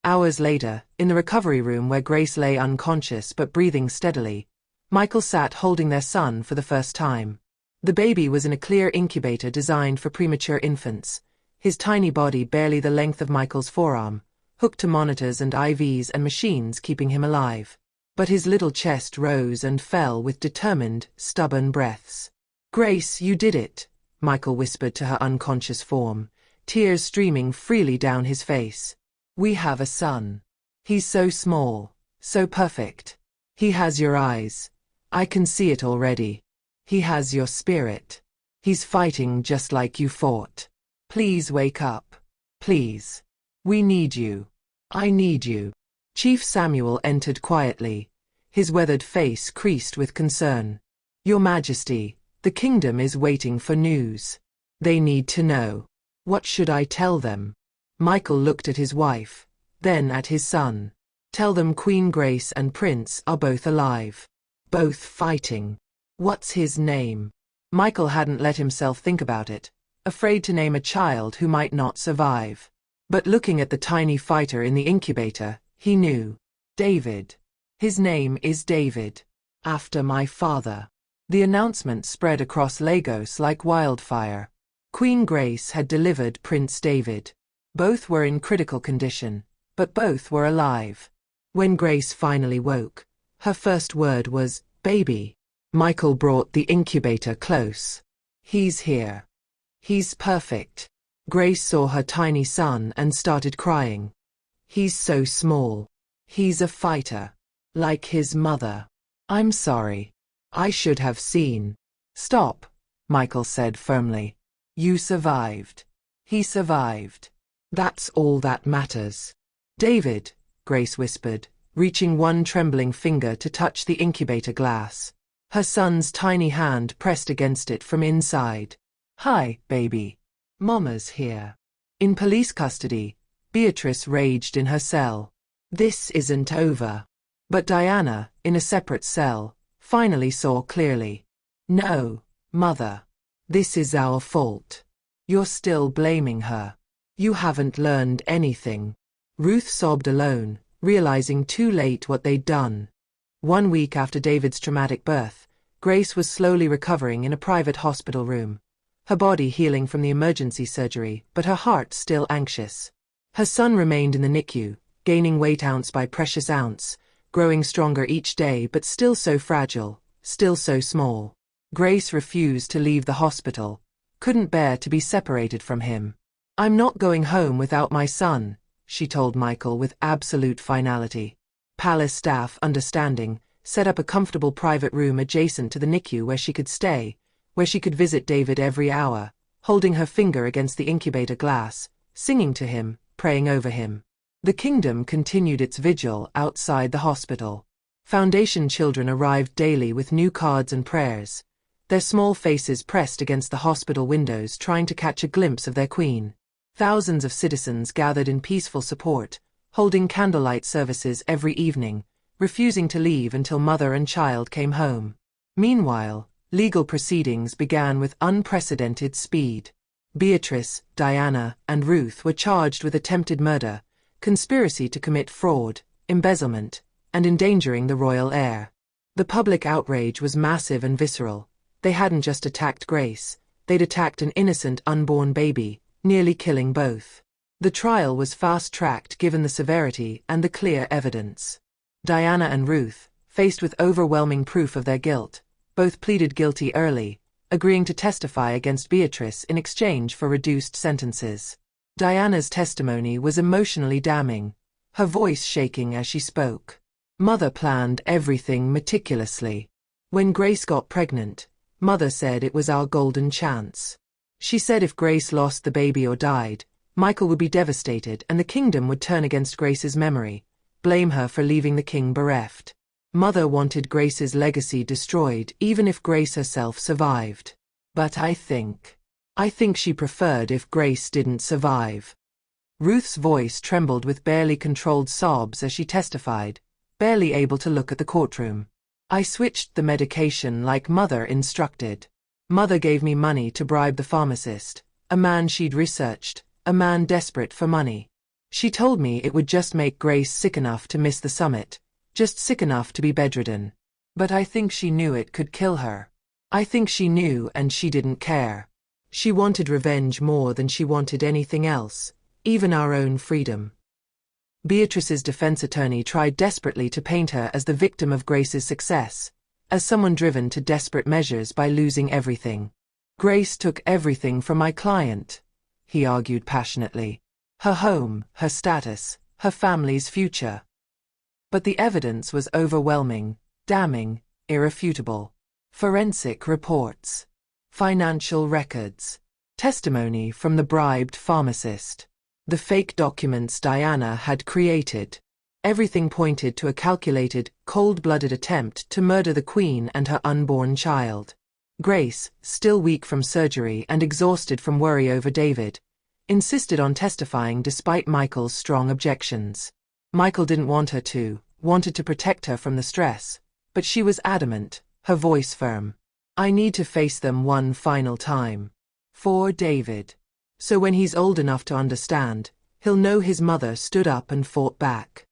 A: Hours later, in the recovery room where Grace lay unconscious but breathing steadily, Michael sat holding their son for the first time. The baby was in a clear incubator designed for premature infants, his tiny body barely the length of Michael's forearm, hooked to monitors and IVs and machines keeping him alive. But his little chest rose and fell with determined, stubborn breaths. Grace, you did it, Michael whispered to her unconscious form, tears streaming freely down his face. We have a son. He's so small, so perfect. He has your eyes. I can see it already. He has your spirit. He's fighting just like you fought. Please wake up. Please. We need you. I need you. Chief Samuel entered quietly, his weathered face creased with concern. Your Majesty, the kingdom is waiting for news. They need to know. What should I tell them? Michael looked at his wife, then at his son. Tell them Queen Grace and Prince are both alive. Both fighting. What's his name? Michael hadn't let himself think about it, afraid to name a child who might not survive. But looking at the tiny fighter in the incubator, he knew. David. His name is David. After my father. The announcement spread across Lagos like wildfire. Queen Grace had delivered Prince David. Both were in critical condition, but both were alive. When Grace finally woke, her first word was, baby. Michael brought the incubator close. He's here. He's perfect. Grace saw her tiny son and started crying. He's so small. He's a fighter. Like his mother. I'm sorry. I should have seen. Stop, Michael said firmly. You survived. He survived. That's all that matters. David, Grace whispered, reaching one trembling finger to touch the incubator glass. Her son's tiny hand pressed against it from inside. Hi, baby. Mama's here. In police custody, Beatrice raged in her cell. This isn't over. But Diana, in a separate cell, finally saw clearly. No, Mother. This is our fault. You're still blaming her. You haven't learned anything. Ruth sobbed alone, realizing too late what they'd done. 1 week after David's traumatic birth, Grace was slowly recovering in a private hospital room. Her body healing from the emergency surgery, but her heart still anxious. Her son remained in the NICU, gaining weight ounce by precious ounce, growing stronger each day but still so fragile, still so small. Grace refused to leave the hospital, couldn't bear to be separated from him. I'm not going home without my son, she told Michael with absolute finality. Palace staff, understanding, set up a comfortable private room adjacent to the NICU where she could stay, where she could visit David every hour, holding her finger against the incubator glass, singing to him, praying over him. The kingdom continued its vigil outside the hospital. Foundation children arrived daily with new cards and prayers, their small faces pressed against the hospital windows trying to catch a glimpse of their queen. Thousands of citizens gathered in peaceful support, holding candlelight services every evening, refusing to leave until mother and child came home. Meanwhile, legal proceedings began with unprecedented speed. Beatrice, Diana, and Ruth were charged with attempted murder, conspiracy to commit fraud, embezzlement, and endangering the royal heir. The public outrage was massive and visceral. They hadn't just attacked Grace, they'd attacked an innocent unborn baby, nearly killing both. The trial was fast-tracked given the severity and the clear evidence. Diana and Ruth, faced with overwhelming proof of their guilt, both pleaded guilty early, agreeing to testify against Beatrice in exchange for reduced sentences. Diana's testimony was emotionally damning, her voice shaking as she spoke. Mother planned everything meticulously. When Grace got pregnant, Mother said it was our golden chance. She said if Grace lost the baby or died, Michael would be devastated and the kingdom would turn against Grace's memory, blame her for leaving the king bereft. Mother wanted Grace's legacy destroyed even if Grace herself survived. But I think she preferred if Grace didn't survive. Ruth's voice trembled with barely controlled sobs as she testified, barely able to look at the courtroom. I switched the medication like Mother instructed. Mother gave me money to bribe the pharmacist, a man she'd researched, a man desperate for money. She told me it would just make Grace sick enough to miss the summit, just sick enough to be bedridden. But I think she knew it could kill her. I think she knew and she didn't care. She wanted revenge more than she wanted anything else, even our own freedom. Beatrice's defense attorney tried desperately to paint her as the victim of Grace's success, as someone driven to desperate measures by losing everything. Grace took everything from my client, he argued passionately. Her home, her status, her family's future. But the evidence was overwhelming, damning, irrefutable. Forensic reports. Financial records. Testimony from the bribed pharmacist. The fake documents Diana had created. Everything pointed to a calculated, cold-blooded attempt to murder the Queen and her unborn child. Grace, still weak from surgery and exhausted from worry over David, insisted on testifying despite Michael's strong objections. Michael didn't want her to, wanted to protect her from the stress, but she was adamant, her voice firm. I need to face them one final time. For David. So when he's old enough to understand, he'll know his mother stood up and fought back.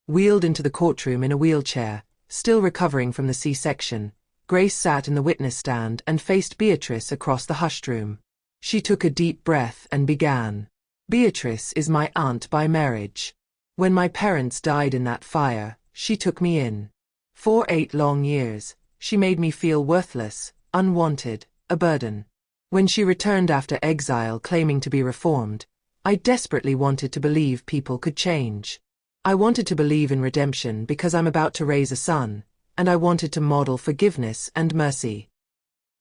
A: Wheeled into the courtroom in a wheelchair, still recovering from the C-section, Grace sat in the witness stand and faced Beatrice across the hushed room. She took a deep breath and began. Beatrice is my aunt by marriage. When my parents died in that fire, she took me in. For 8 long years, she made me feel worthless, unwanted, a burden. When she returned after exile claiming to be reformed, I desperately wanted to believe people could change. I wanted to believe in redemption because I'm about to raise a son, and I wanted to model forgiveness and mercy.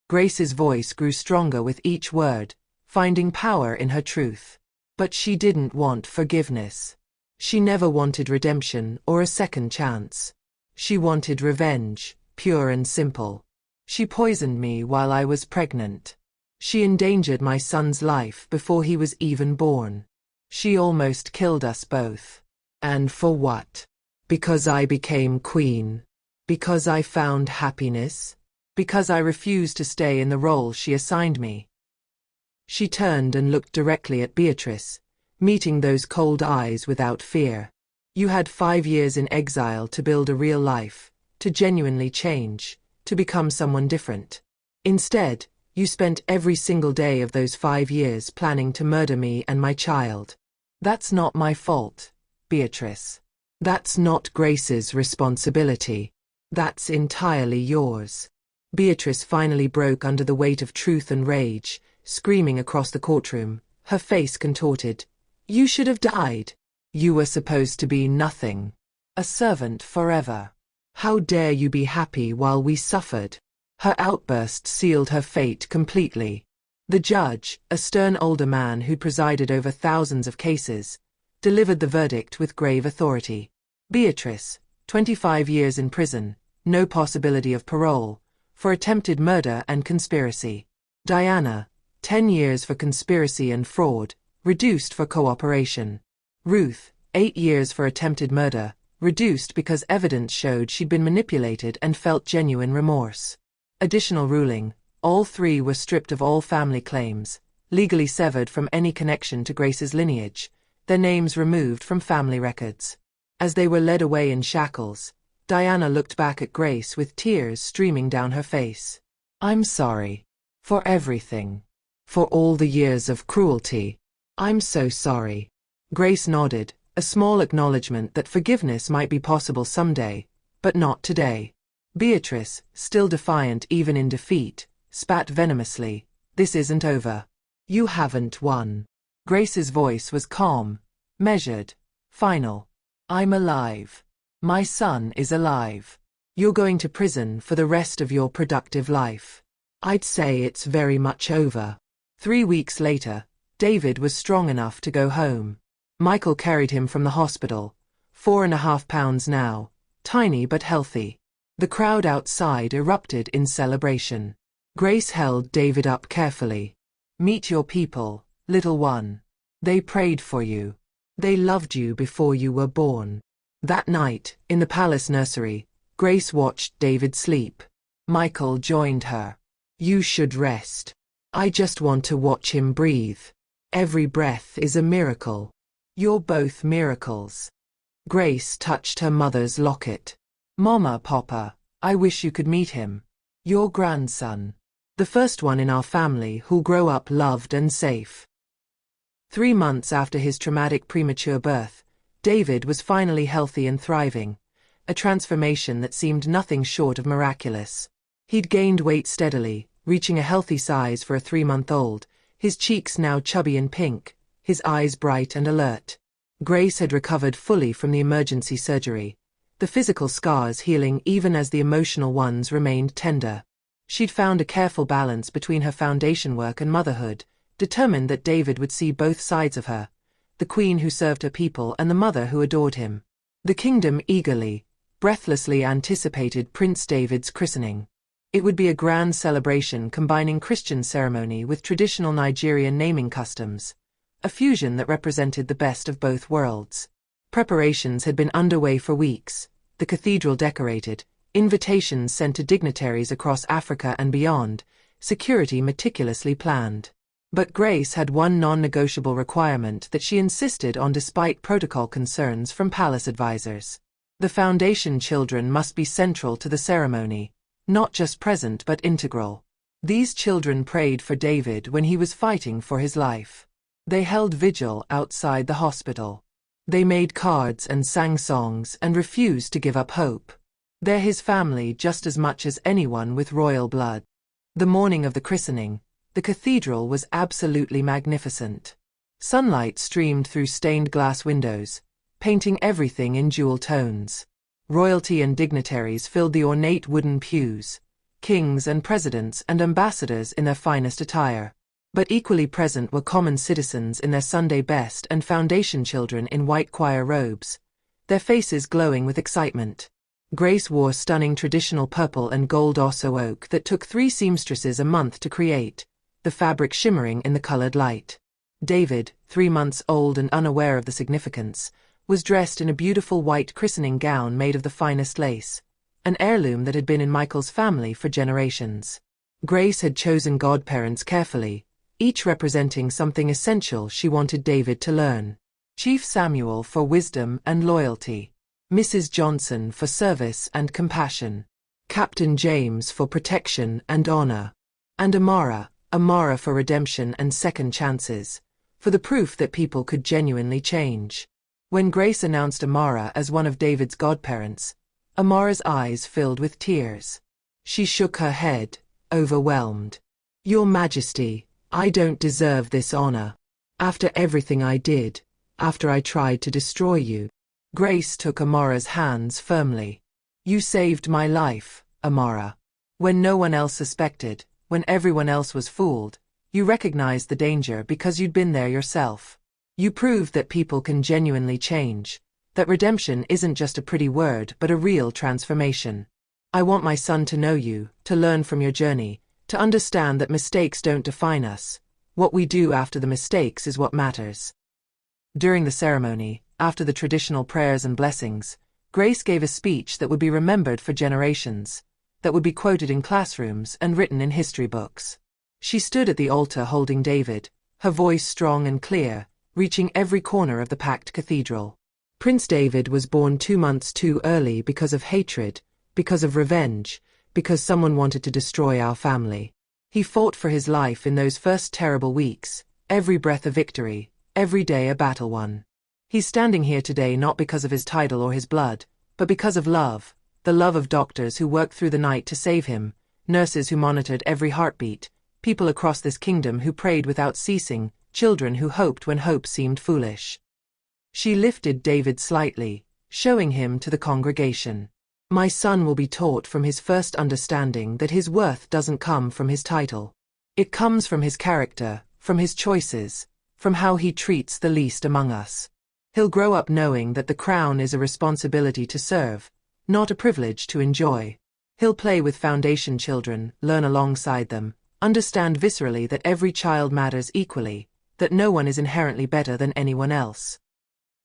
A: Grace's voice grew stronger with each word, finding power in her truth. But she didn't want forgiveness. She never wanted redemption or a second chance. She wanted revenge, pure and simple. She poisoned me while I was pregnant. She endangered my son's life before he was even born. She almost killed us both. And for what? Because I became queen? Because I found happiness? Because I refused to stay in the role she assigned me? She turned and looked directly at Beatrice, meeting those cold eyes without fear. You had 5 years in exile to build a real life, to genuinely change, to become someone different. Instead, you spent every single day of those 5 years planning to murder me and my child. That's not my fault, Beatrice. That's not Grace's responsibility. That's entirely yours. Beatrice finally broke under the weight of truth and rage, screaming across the courtroom, her face contorted. You should have died. You were supposed to be nothing. A servant forever. How dare you be happy while we suffered? Her outburst sealed her fate completely. The judge, a stern older man who'd presided over thousands of cases, delivered the verdict with grave authority. Beatrice, 25 years in prison, no possibility of parole, for attempted murder and conspiracy. Diana, 10 years for conspiracy and fraud, reduced for cooperation. Ruth, 8 years for attempted murder, reduced because evidence showed she'd been manipulated and felt genuine remorse. Additional ruling, all 3 were stripped of all family claims, legally severed from any connection to Grace's lineage, their names removed from family records. As they were led away in shackles, Diana looked back at Grace with tears streaming down her face. I'm sorry. For everything. For all the years of cruelty. I'm so sorry. Grace nodded, a small acknowledgement that forgiveness might be possible someday, but not today. Beatrice, still defiant even in defeat, spat venomously. This isn't over. You haven't won. Grace's voice was calm, measured, final. I'm alive. My son is alive. You're going to prison for the rest of your productive life. I'd say it's very much over. 3 weeks later, David was strong enough to go home. Michael carried him from the hospital, 4.5 pounds now, tiny but healthy. The crowd outside erupted in celebration. Grace held David up carefully. Meet your people, little one. They prayed for you. They loved you before you were born. That night, in the palace nursery, Grace watched David sleep. Michael joined her. You should rest. I just want to watch him breathe. Every breath is a miracle. You're both miracles. Grace touched her mother's locket. Mama, Papa, I wish you could meet him. Your grandson. The first one in our family who'll grow up loved and safe. 3 months after his traumatic premature birth, David was finally healthy and thriving, a transformation that seemed nothing short of miraculous. He'd gained weight steadily, reaching a healthy size for a 3-month-old, his cheeks now chubby and pink, his eyes bright and alert. Grace had recovered fully from the emergency surgery, the physical scars healing even as the emotional ones remained tender. She'd found a careful balance between her foundation work and motherhood, determined that David would see both sides of her, the queen who served her people and the mother who adored him. The kingdom eagerly, breathlessly anticipated Prince David's christening. It would be a grand celebration combining Christian ceremony with traditional Nigerian naming customs, a fusion that represented the best of both worlds. Preparations had been underway for weeks, the cathedral decorated, invitations sent to dignitaries across Africa and beyond, security meticulously planned. But Grace had one non-negotiable requirement that she insisted on despite protocol concerns from palace advisors. The foundation children must be central to the ceremony, not just present but integral. These children prayed for David when he was fighting for his life. They held vigil outside the hospital. They made cards and sang songs and refused to give up hope. They're his family just as much as anyone with royal blood. The morning of the christening, the cathedral was absolutely magnificent. Sunlight streamed through stained glass windows, painting everything in jewel tones. Royalty and dignitaries filled the ornate wooden pews, kings and presidents and ambassadors in their finest attire. But equally present were common citizens in their Sunday best and foundation children in white choir robes, their faces glowing with excitement. Grace wore stunning traditional purple and gold osso oak that took 3 seamstresses a month to create, the fabric shimmering in the colored light. David, 3 months old and unaware of the significance, was dressed in a beautiful white christening gown made of the finest lace, an heirloom that had been in Michael's family for generations. Grace had chosen godparents carefully, each representing something essential she wanted David to learn. Chief Samuel for wisdom and loyalty, Mrs. Johnson for service and compassion, Captain James for protection and honor, and Amara for redemption and second chances, for the proof that people could genuinely change. When Grace announced Amara as one of David's godparents, Amara's eyes filled with tears. She shook her head, overwhelmed. "Your Majesty, I don't deserve this honor. After everything I did, after I tried to destroy you." Grace took Amara's hands firmly. "You saved my life, Amara. When no one else suspected, when everyone else was fooled, you recognized the danger because you'd been there yourself. You proved that people can genuinely change, that redemption isn't just a pretty word but a real transformation. I want my son to know you, to learn from your journey, to understand that mistakes don't define us. What we do after the mistakes is what matters." During the ceremony, after the traditional prayers and blessings, Grace gave a speech that would be remembered for generations, that would be quoted in classrooms and written in history books. She stood at the altar holding David, her voice strong and clear, reaching every corner of the packed cathedral. Prince David was born 2 months too early because of hatred, because of revenge, because someone wanted to destroy our family. He fought for his life in those first terrible weeks, every breath a victory, every day a battle won. He's standing here today not because of his title or his blood, but because of love, the love of doctors who worked through the night to save him, nurses who monitored every heartbeat, people across this kingdom who prayed without ceasing, children who hoped when hope seemed foolish. She lifted David slightly, showing him to the congregation. "My son will be taught from his first understanding that his worth doesn't come from his title. It comes from his character, from his choices, from how he treats the least among us. He'll grow up knowing that the crown is a responsibility to serve, not a privilege to enjoy. He'll play with foundation children, learn alongside them, understand viscerally that every child matters equally, that no one is inherently better than anyone else."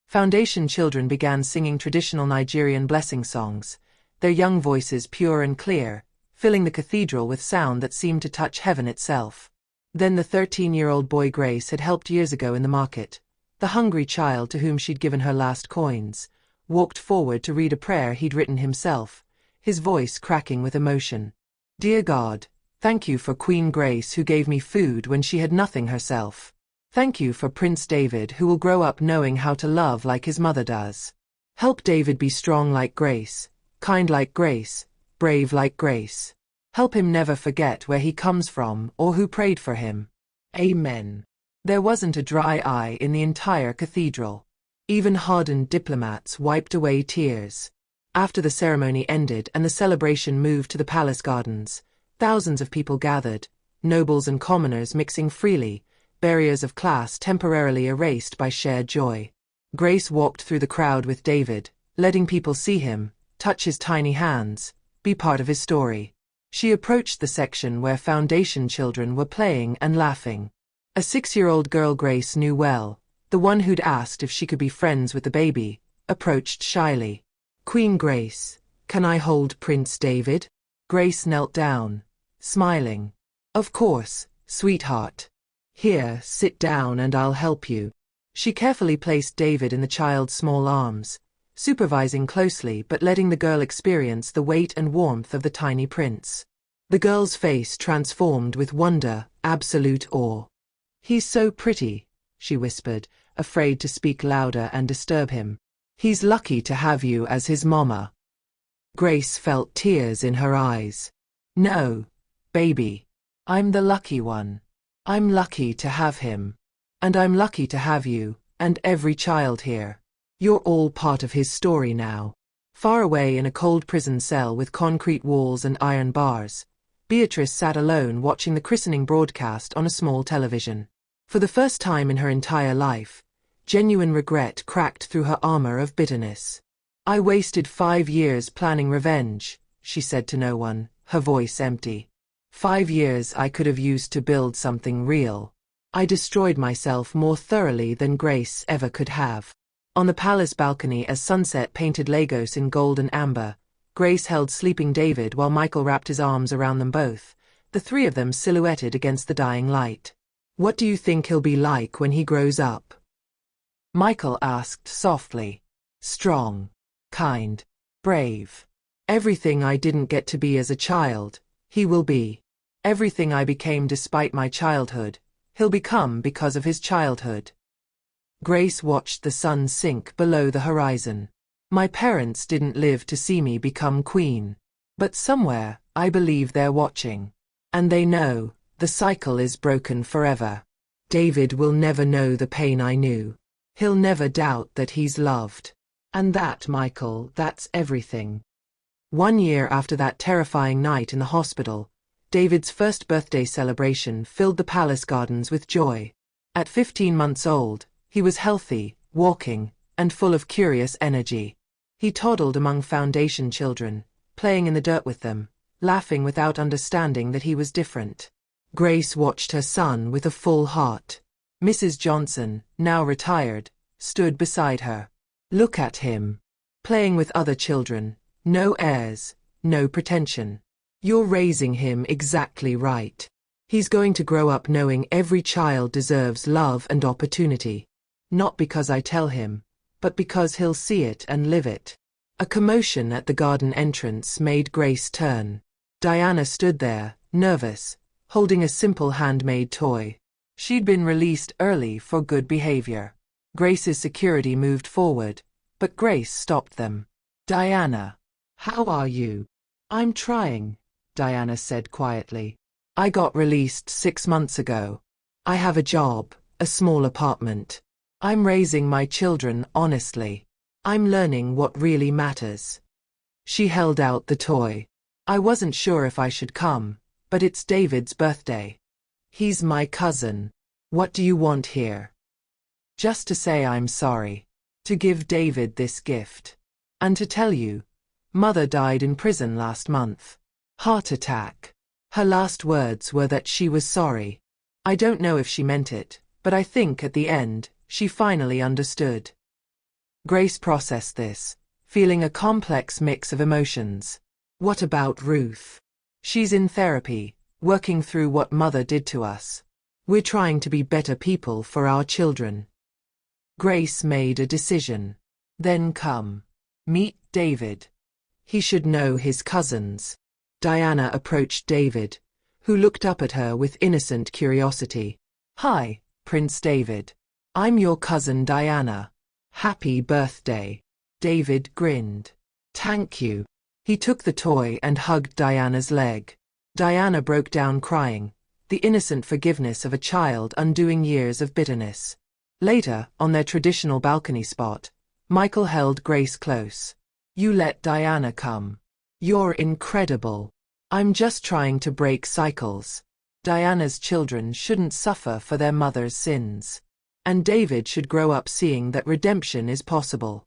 A: Foundation children began singing traditional Nigerian blessing songs, their young voices pure and clear, filling the cathedral with sound that seemed to touch heaven itself. Then the 13-year-old boy Grace had helped years ago in the market, the hungry child to whom she'd given her last coins, walked forward to read a prayer he'd written himself, his voice cracking with emotion. "Dear God, thank you for Queen Grace who gave me food when she had nothing herself. Thank you for Prince David who will grow up knowing how to love like his mother does. Help David be strong like Grace, kind like Grace, brave like Grace. Help him never forget where he comes from or who prayed for him. Amen." There wasn't a dry eye in the entire cathedral. Even hardened diplomats wiped away tears. After the ceremony ended and the celebration moved to the palace gardens, thousands of people gathered, nobles and commoners mixing freely, barriers of class temporarily erased by shared joy. Grace walked through the crowd with David, letting people see him, touch his tiny hands, be part of his story. She approached the section where foundation children were playing and laughing. A 6-year-old girl Grace knew well, the one who'd asked if she could be friends with the baby, approached shyly. "Queen Grace, can I hold Prince David?" Grace knelt down, smiling. "Of course, sweetheart. Here, sit down and I'll help you." She carefully placed David in the child's small arms, supervising closely but letting the girl experience the weight and warmth of the tiny prince. The girl's face transformed with wonder, absolute awe. "He's so pretty," she whispered, afraid to speak louder and disturb him. "He's lucky to have you as his mama." Grace felt tears in her eyes. "No, baby. I'm the lucky one. I'm lucky to have him. And I'm lucky to have you, and every child here. You're all part of his story now." Far away in a cold prison cell with concrete walls and iron bars, Beatrice sat alone watching the christening broadcast on a small television. For the first time in her entire life, genuine regret cracked through her armor of bitterness. "I wasted 5 years planning revenge," she said to no one, her voice empty. 5 years I could have used to build something real. I destroyed myself more thoroughly than Grace ever could have. On the palace balcony as sunset painted Lagos in gold and amber, Grace held sleeping David while Michael wrapped his arms around them both, the three of them silhouetted against the dying light. "What do you think he'll be like when he grows up?" Michael asked softly. "Strong, kind, brave. Everything I didn't get to be as a child, he will be. Everything I became despite my childhood, he'll become because of his childhood." Grace watched the sun sink below the horizon. "My parents didn't live to see me become queen. But somewhere, I believe they're watching. And they know, the cycle is broken forever. David will never know the pain I knew. He'll never doubt that he's loved. And that, Michael, that's everything." 1 year after that terrifying night in the hospital, David's first birthday celebration filled the palace gardens with joy. At 15 months old, he was healthy, walking, and full of curious energy. He toddled among foundation children, playing in the dirt with them, laughing without understanding that he was different. Grace watched her son with a full heart. Mrs. Johnson, now retired, stood beside her. "Look at him. Playing with other children, no airs, no pretension. You're raising him exactly right. He's going to grow up knowing every child deserves love and opportunity. Not because I tell him, but because he'll see it and live it." A commotion at the garden entrance made Grace turn. Diana stood there, nervous, holding a simple handmade toy. She'd been released early for good behavior. Grace's security moved forward, but Grace stopped them. "Diana, how are you?" "I'm trying," Diana said quietly. "I got released 6 months ago. I have a job, a small apartment. I'm raising my children honestly. I'm learning what really matters." She held out the toy. "I wasn't sure if I should come, but it's David's birthday. He's my cousin. What do you want here?" "Just to say I'm sorry. To give David this gift. And to tell you, Mother died in prison last month. Heart attack. Her last words were that she was sorry. I don't know if she meant it, but I think at the end, she finally understood." Grace processed this, feeling a complex mix of emotions. What about Ruth? She's in therapy, working through what Mother did to us. We're trying to be better people for our children. Grace made a decision. "Then come. Meet David. He should know his cousins." Diana approached David, who looked up at her with innocent curiosity. "Hi, Prince David. I'm your cousin Diana. Happy birthday." David grinned. "Thank you." He took the toy and hugged Diana's leg. Diana broke down crying, the innocent forgiveness of a child undoing years of bitterness. Later, on their traditional balcony spot, Michael held Grace close. "You let Diana come. You're incredible. I'm just trying to break cycles. Diana's children shouldn't suffer for their mother's sins. And David should grow up seeing that redemption is possible.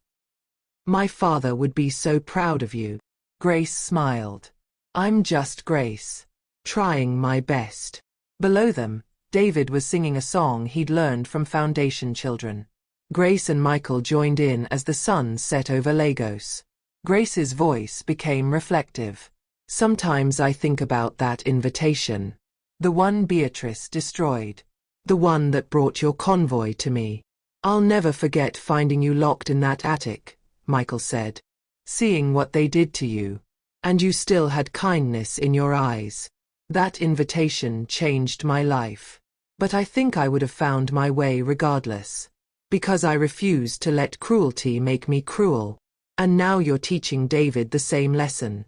A: My father would be so proud of you." Grace smiled. "I'm just Grace. Trying my best." Below them, David was singing a song he'd learned from foundation children. Grace and Michael joined in as the sun set over Lagos. Grace's voice became reflective. "Sometimes I think about that invitation. The one Beatrice destroyed. The one that brought your convoy to me. I'll never forget finding you locked in that attic," Michael said. "Seeing what they did to you. And you still had kindness in your eyes. That invitation changed my life. But I think I would have found my way regardless. Because I refused to let cruelty make me cruel. And now you're teaching David the same lesson.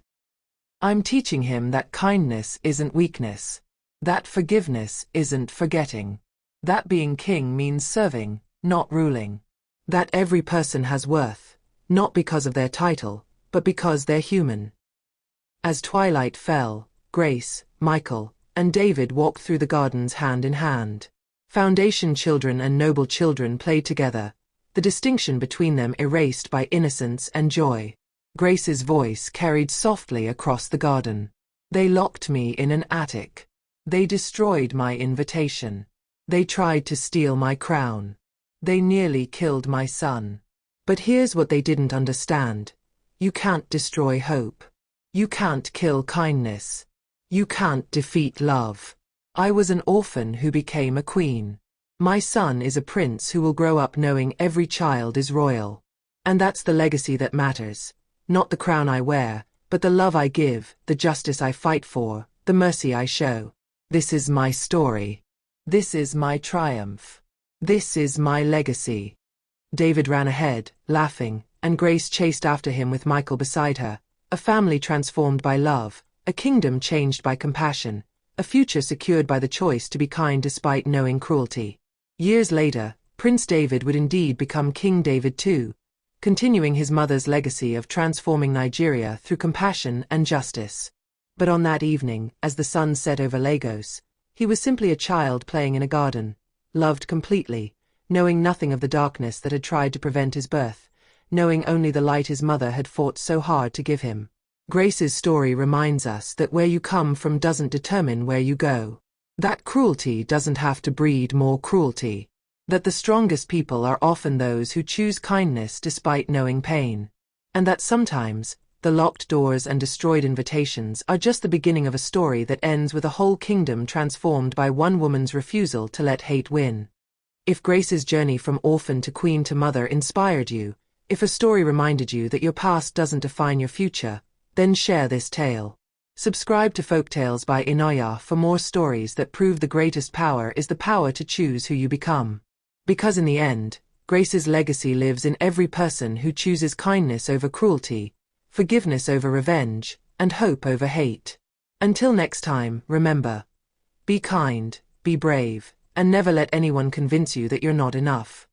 A: I'm teaching him that kindness isn't weakness. That forgiveness isn't forgetting. That being king means serving, not ruling. That every person has worth, not because of their title, but because they're human." As twilight fell, Grace, Michael, and David walked through the gardens hand in hand. Foundation children and noble children played together, the distinction between them erased by innocence and joy. Grace's voice carried softly across the garden. "They locked me in an attic. They destroyed my invitation. They tried to steal my crown. They nearly killed my son. But here's what they didn't understand. You can't destroy hope. You can't kill kindness. You can't defeat love. I was an orphan who became a queen. My son is a prince who will grow up knowing every child is royal. And that's the legacy that matters. Not the crown I wear, but the love I give, the justice I fight for, the mercy I show. This is my story. This is my triumph. This is my legacy. David ran ahead, laughing, and Grace chased after him with Michael beside her. A family transformed by love, a kingdom changed by compassion, a future secured by the choice to be kind despite knowing cruelty. Years later, Prince David would indeed become King David too, continuing his mother's legacy of transforming Nigeria through compassion and justice. But on that evening, as the sun set over Lagos, he was simply a child playing in a garden, loved completely, knowing nothing of the darkness that had tried to prevent his birth, knowing only the light his mother had fought so hard to give him. Grace's story reminds us that where you come from doesn't determine where you go. That cruelty doesn't have to breed more cruelty. That the strongest people are often those who choose kindness despite knowing pain. And that sometimes, the locked doors and destroyed invitations are just the beginning of a story that ends with a whole kingdom transformed by one woman's refusal to let hate win. If Grace's journey from orphan to queen to mother inspired you, if a story reminded you that your past doesn't define your future, then share this tale. Subscribe to Folktales by Inoya for more stories that prove the greatest power is the power to choose who you become. Because in the end, Grace's legacy lives in every person who chooses kindness over cruelty, forgiveness over revenge, and hope over hate. Until next time, remember, be kind, be brave, and never let anyone convince you that you're not enough.